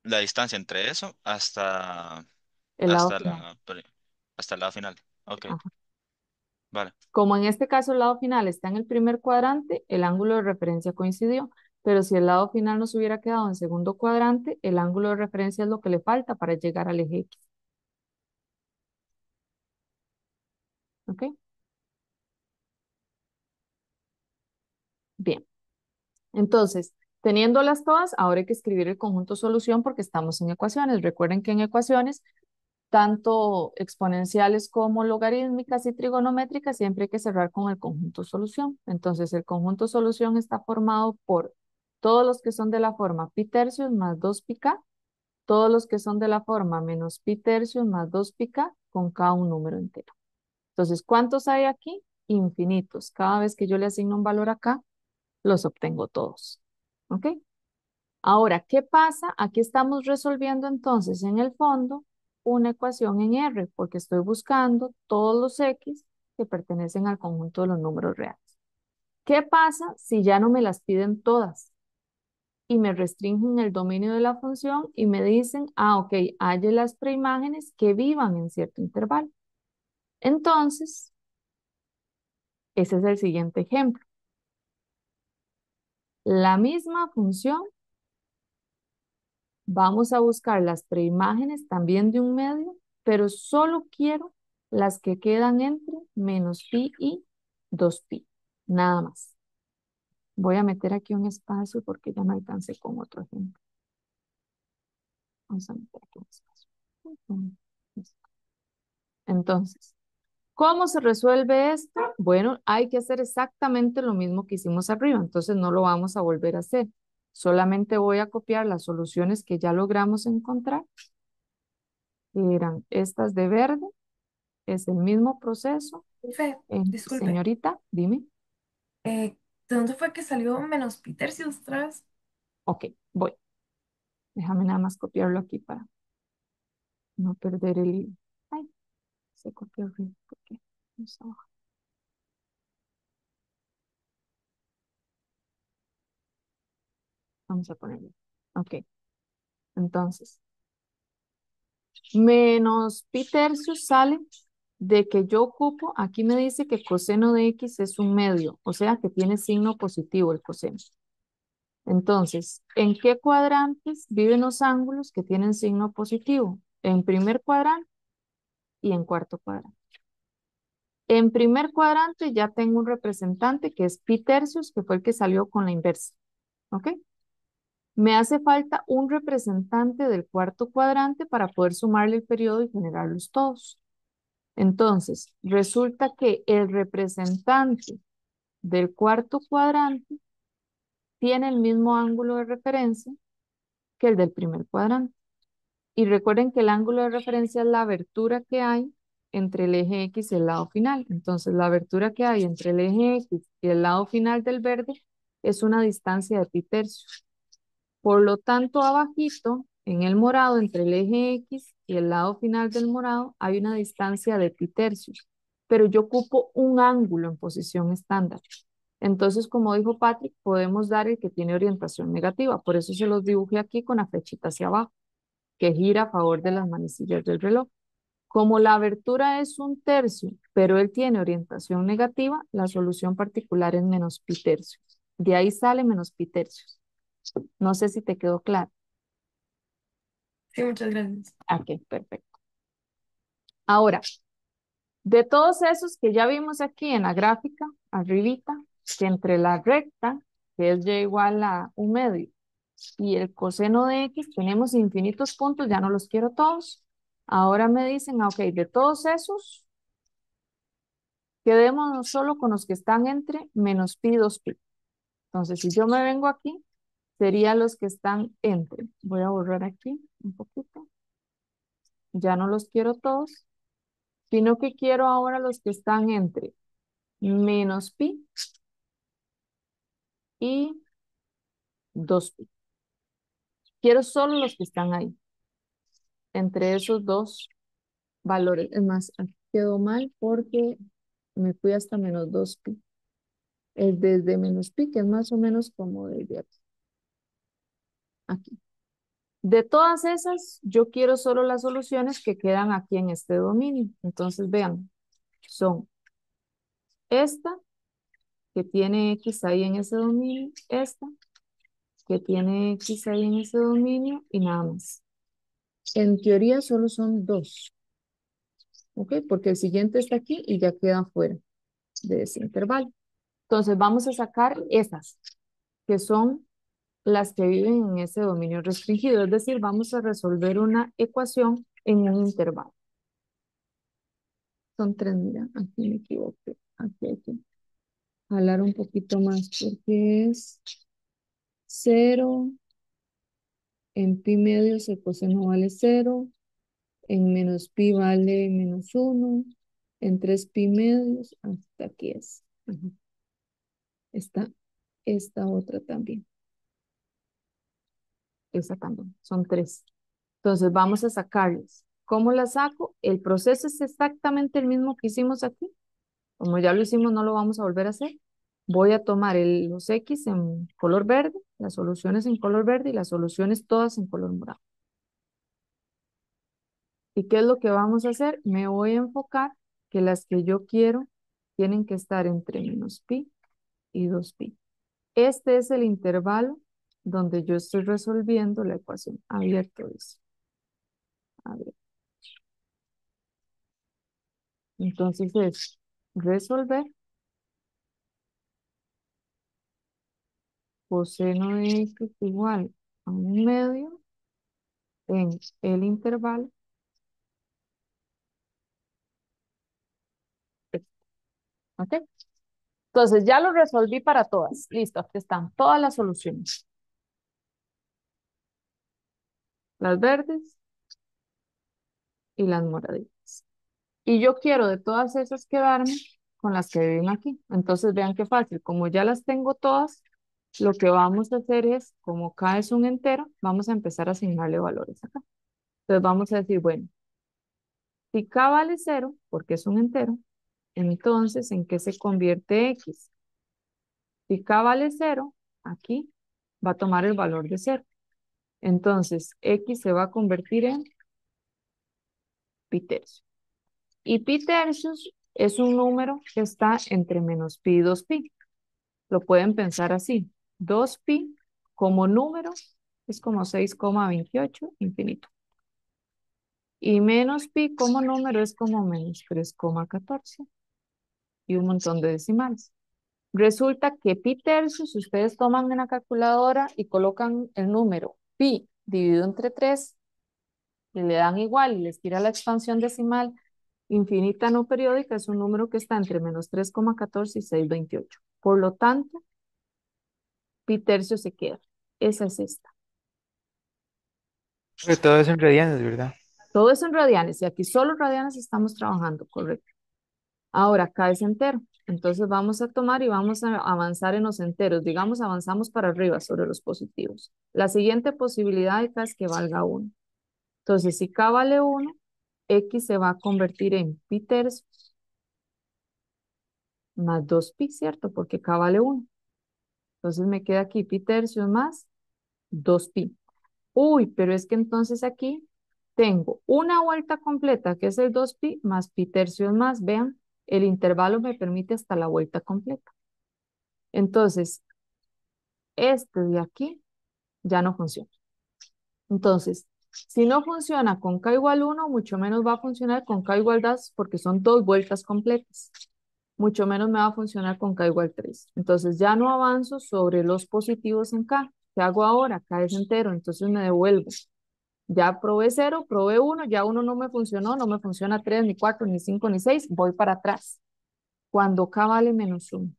la distancia entre eso el lado hasta final. hasta el lado final. Ok, Ajá. vale. Como en este caso el lado final está en el primer cuadrante, el ángulo de referencia coincidió, pero si el lado final nos hubiera quedado en segundo cuadrante, el ángulo de referencia es lo que le falta para llegar al eje X. ¿Ok? Bien. Entonces, teniéndolas todas, ahora hay que escribir el conjunto solución porque estamos en ecuaciones. Recuerden que en ecuaciones, tanto exponenciales como logarítmicas y trigonométricas, siempre hay que cerrar con el conjunto solución. Entonces, el conjunto solución está formado por todos los que son de la forma pi tercios más 2 pi k, todos los que son de la forma menos pi tercios más 2 pi k, con cada un número entero. Entonces, ¿cuántos hay aquí? Infinitos. Cada vez que yo le asigno un valor acá, los obtengo todos. ¿Ok? Ahora, ¿qué pasa? Aquí estamos resolviendo entonces en el fondo una ecuación en R, porque estoy buscando todos los X que pertenecen al conjunto de los números reales. ¿Qué pasa si ya no me las piden todas y me restringen el dominio de la función y me dicen, ah, ok, halle las preimágenes que vivan en cierto intervalo? Entonces, ese es el siguiente ejemplo. La misma función, vamos a buscar las preimágenes también de un medio, pero solo quiero las que quedan entre menos pi y 2pi, nada más. Voy a meter aquí un espacio porque ya me alcancé con otro ejemplo. Vamos a meter aquí un espacio. Ujú. Entonces, ¿cómo se resuelve esto? Bueno, hay que hacer exactamente lo mismo que hicimos arriba, entonces no lo vamos a volver a hacer. Solamente voy a copiar las soluciones que ya logramos encontrar, que eran estas de verde, es el mismo proceso. Profe, disculpe, Señorita, dime. ¿de dónde fue que salió menos Petercius otra vez? Ok, voy. Déjame nada más copiarlo aquí para no perder el hilo. Ay, se copió bien. ¿Por qué? Vamos abajo. Vamos a ponerlo. Ok, entonces, menos pi tercios sale de que yo ocupo, aquí me dice que coseno de x es un medio, o sea que tiene signo positivo el coseno. Entonces, ¿en qué cuadrantes viven los ángulos que tienen signo positivo? En primer cuadrante y en cuarto cuadrante. En primer cuadrante ya tengo un representante que es pi tercios, que fue el que salió con la inversa. ¿Ok? Me hace falta un representante del cuarto cuadrante para poder sumarle el periodo y generarlos todos. Entonces, resulta que el representante del cuarto cuadrante tiene el mismo ángulo de referencia que el del primer cuadrante. Y recuerden que el ángulo de referencia es la abertura que hay entre el eje X y el lado final. Entonces, la abertura que hay entre el eje X y el lado final del verde es una distancia de pi tercios. Por lo tanto, abajito, en el morado, entre el eje X y el lado final del morado, hay una distancia de pi tercios. Pero yo ocupo un ángulo en posición estándar. Entonces, como dijo Patrick, podemos dar el que tiene orientación negativa. Por eso se los dibujé aquí con la flechita hacia abajo, que gira a favor de las manecillas del reloj. Como la abertura es un tercio, pero él tiene orientación negativa, la solución particular es menos pi tercios. De ahí sale menos pi tercios. No sé si te quedó claro. Sí, muchas gracias. Ok, perfecto. Ahora, de todos esos que ya vimos aquí en la gráfica, arribita, que entre la recta, que es y igual a un medio, y el coseno de x, tenemos infinitos puntos, ya no los quiero todos. Ahora me dicen, ok, de todos esos, quedémonos solo con los que están entre menos pi y 2pi. Entonces, si yo me vengo aquí, serían los que están entre. Voy a borrar aquí un poquito. Ya no los quiero todos, sino que quiero ahora los que están entre menos pi y 2pi. Quiero solo los que están ahí, entre esos dos valores. Es más, aquí quedó mal porque me fui hasta menos 2pi. Es desde menos pi, que es más o menos como desde aquí. Aquí. De todas esas, yo quiero solo las soluciones que quedan aquí en este dominio. Entonces, vean, son esta, que tiene X ahí en ese dominio, esta, que tiene X ahí en ese dominio, y nada más. En teoría solo son dos, ¿ok? Porque el siguiente está aquí y ya queda fuera de ese intervalo. Entonces, vamos a sacar esas, que son las que viven en ese dominio restringido. Es decir, vamos a resolver una ecuación en un intervalo. Son tres, mira, aquí me equivoqué. Aquí hay que jalar un poquito más porque es 0, en pi medios el coseno vale 0, en menos pi vale menos 1, en 3 pi medios, hasta aquí es. Ajá. Está esta otra también. Esa también, son tres. Entonces vamos a sacarles. ¿Cómo la saco? El proceso es exactamente el mismo que hicimos aquí. Como ya lo hicimos, no lo vamos a volver a hacer. Voy a tomar los X en color verde, las soluciones en color verde y las soluciones todas en color morado. ¿Y qué es lo que vamos a hacer? Me voy a enfocar que las que yo quiero tienen que estar entre menos pi y 2pi. Este es el intervalo donde yo estoy resolviendo la ecuación. Abierto dice. A ver. Entonces es resolver coseno de x igual a 1/2 en el intervalo. ¿Ok? Entonces ya lo resolví para todas. Listo, aquí están todas las soluciones. Las verdes y las moraditas. Y yo quiero de todas esas quedarme con las que viven aquí. Entonces vean qué fácil. Como ya las tengo todas, lo que vamos a hacer es, como K es un entero, vamos a empezar a asignarle valores acá. Entonces vamos a decir, bueno, si K vale 0, porque es un entero, entonces, ¿en qué se convierte X? Si K vale 0, aquí va a tomar el valor de 0. Entonces, X se va a convertir en pi tercios. Y pi tercios es un número que está entre menos pi y 2pi. Lo pueden pensar así. 2pi como número es como 6,28 infinito. Y menos pi como número es como menos 3,14 y un montón de decimales. Resulta que pi tercios, si ustedes toman una calculadora y colocan el número pi dividido entre 3 y le dan igual y les tira la expansión decimal infinita no periódica, es un número que está entre menos 3,14 y 6,28. Por lo tanto, pi tercios se queda. Esa es esta. Pero todo eso en radianes, ¿verdad? Todo eso en radianes y aquí solo radianes estamos trabajando, correcto. Ahora, acá es entero. Entonces vamos a tomar y vamos a avanzar en los enteros. Digamos, avanzamos para arriba sobre los positivos. La siguiente posibilidad de K es que valga 1. Entonces, si K vale 1, X se va a convertir en pi tercios más 2pi, ¿cierto? Porque K vale 1. Entonces me queda aquí pi tercios más 2pi. Uy, pero es que entonces aquí tengo una vuelta completa, que es el 2pi, más pi tercios más. Vean, el intervalo me permite hasta la vuelta completa. Entonces, este de aquí ya no funciona. Entonces, si no funciona con K igual 1, mucho menos va a funcionar con K igual 2, porque son dos vueltas completas. Mucho menos me va a funcionar con K igual 3. Entonces, ya no avanzo sobre los positivos en K. ¿Qué hago ahora? K es entero, entonces me devuelvo. Ya probé 0, probé 1, ya 1 no me funcionó, no me funciona 3, ni 4, ni 5, ni 6, voy para atrás. Cuando K vale menos 1.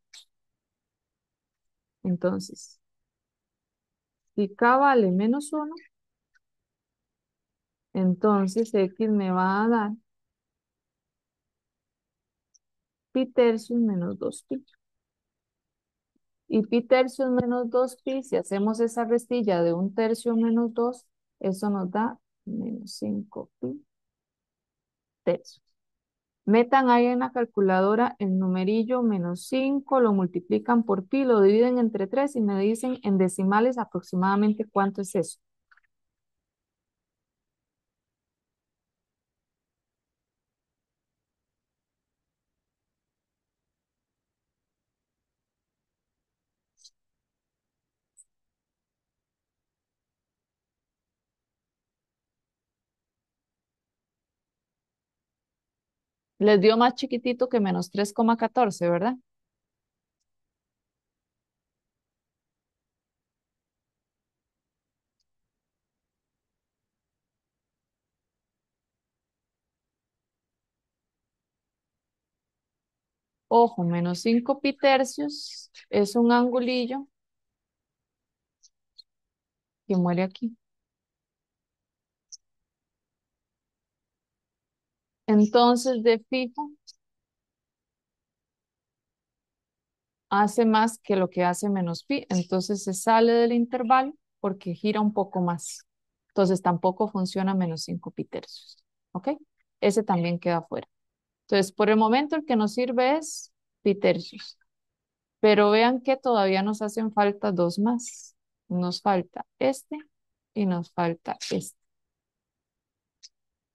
Entonces, si K vale menos 1, entonces X me va a dar pi tercios menos 2pi. Y pi tercios menos 2pi, si hacemos esa restilla de 1/3 menos 2, eso nos da menos 5pi tercios. Metan ahí en la calculadora el numerillo menos 5, lo multiplican por pi, lo dividen entre 3 y me dicen en decimales aproximadamente cuánto es eso. Les dio más chiquitito que menos 3,14, ¿verdad? Ojo, menos 5 pi tercios es un angulillo que muere aquí. Entonces, de fijo, hace más que lo que hace menos pi. Entonces, se sale del intervalo porque gira un poco más. Entonces, tampoco funciona menos 5 pi tercios. ¿Ok? Ese también queda fuera. Entonces, por el momento, el que nos sirve es pi tercios. Pero vean que todavía nos hacen falta dos más. Nos falta este y nos falta este.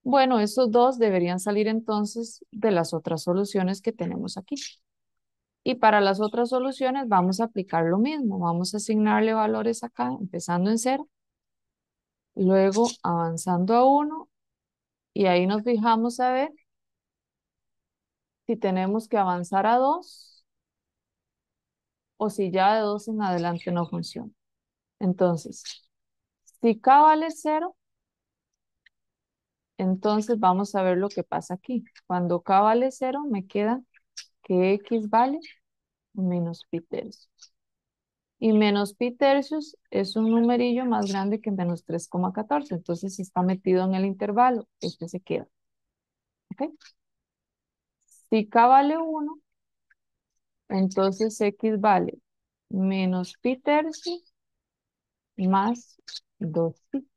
Bueno, esos dos deberían salir entonces de las otras soluciones que tenemos aquí. Y para las otras soluciones vamos a aplicar lo mismo. Vamos a asignarle valores acá, empezando en 0, luego avanzando a 1, y ahí nos fijamos a ver si tenemos que avanzar a 2 o si ya de 2 en adelante no funciona. Entonces, si k vale 0, entonces vamos a ver lo que pasa aquí. Cuando k vale 0, me queda que x vale menos pi tercios. Y menos pi tercios es un numerillo más grande que menos 3,14. Entonces está metido en el intervalo. Este se queda. ¿Ok? Si k vale 1, entonces x vale menos pi tercios más 2pi.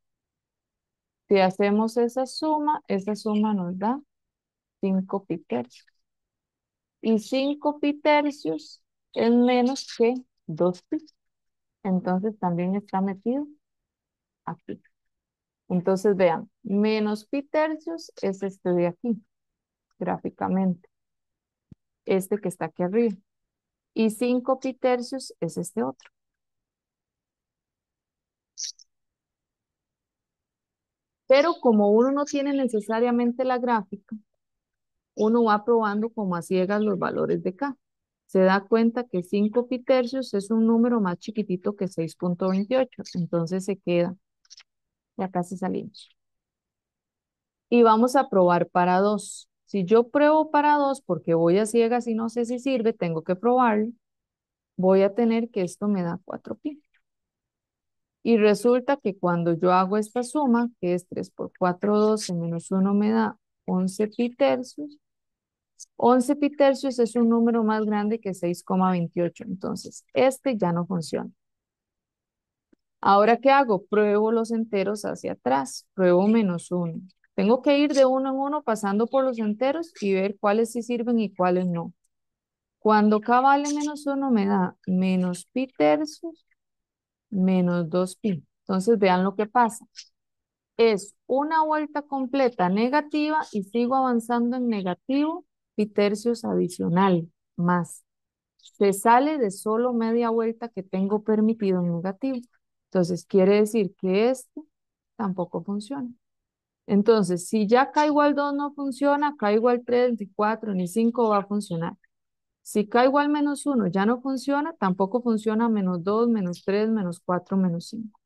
Si hacemos esa suma nos da 5 pi tercios. Y 5 pi tercios es menos que 2pi. Entonces también está metido aquí. Entonces vean, menos pi tercios es este de aquí, gráficamente. Este que está aquí arriba. Y 5 pi tercios es este otro. Pero como uno no tiene necesariamente la gráfica, uno va probando como a ciegas los valores de K. Se da cuenta que 5 pi tercios es un número más chiquitito que 6,28. Entonces se queda. Ya casi salimos. Y vamos a probar para 2. Si yo pruebo para 2, porque voy a ciegas y no sé si sirve, tengo que probarlo, voy a tener que esto me da 4pi. Y resulta que cuando yo hago esta suma, que es 3 por 4, 12, menos 1 me da 11 pi tercios. 11 pi tercios es un número más grande que 6,28. Entonces, este ya no funciona. Ahora, ¿qué hago? Pruebo los enteros hacia atrás. Pruebo menos 1. Tengo que ir de uno en uno pasando por los enteros y ver cuáles sí sirven y cuáles no. Cuando k vale menos 1 me da menos pi tercios menos 2pi. Entonces, vean lo que pasa. Es una vuelta completa negativa y sigo avanzando en negativo, pi tercios adicional, más. Se sale de solo media vuelta que tengo permitido en negativo. Entonces, quiere decir que este tampoco funciona. Entonces, si ya k igual 2 no funciona, k igual 3, ni 4, ni 5 va a funcionar. Si k igual menos 1 ya no funciona, tampoco funciona menos 2, menos 3, menos 4, menos 5.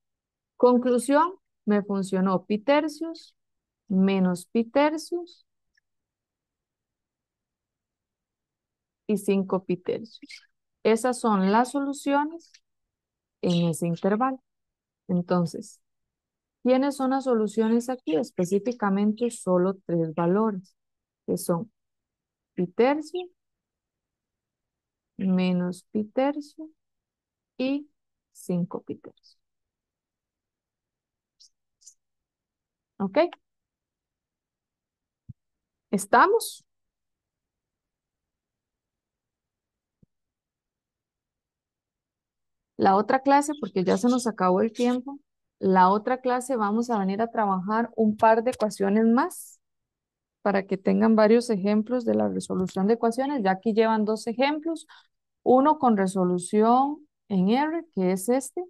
Conclusión, me funcionó pi tercios, menos pi tercios y 5 pi tercios. Esas son las soluciones en ese intervalo. Entonces, ¿quiénes son las soluciones aquí? Específicamente solo 3 valores, que son pi tercio, menos pi tercio y 5 pi tercio. ¿Ok? ¿Estamos? La otra clase, porque ya se nos acabó el tiempo, la otra clase vamos a venir a trabajar un par de ecuaciones más para que tengan varios ejemplos de la resolución de ecuaciones. Ya aquí llevan 2 ejemplos, uno con resolución en R, que es este,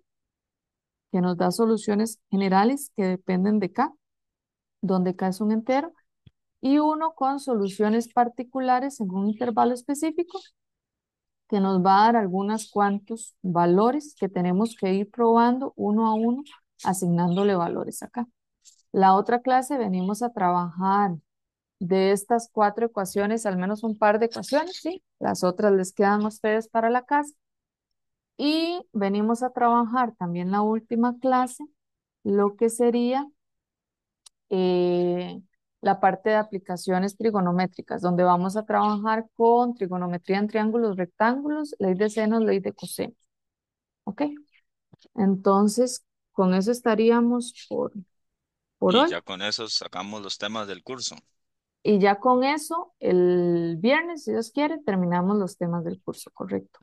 que nos da soluciones generales que dependen de K, donde K es un entero, y uno con soluciones particulares en un intervalo específico, que nos va a dar algunos cuantos valores que tenemos que ir probando uno a uno, asignándole valores acá. La otra clase venimos a trabajar de estas 4 ecuaciones, al menos un par de ecuaciones, ¿sí? Las otras les quedan a ustedes para la casa. Y venimos a trabajar también la última clase, lo que sería eh, la parte de aplicaciones trigonométricas, donde vamos a trabajar con trigonometría en triángulos, rectángulos, ley de senos, ley de cosenos. ¿Ok? Entonces, con eso estaríamos por Y hoy. ya con eso sacamos los temas del curso. Y ya con eso, el viernes, si Dios quiere, terminamos los temas del curso, correcto.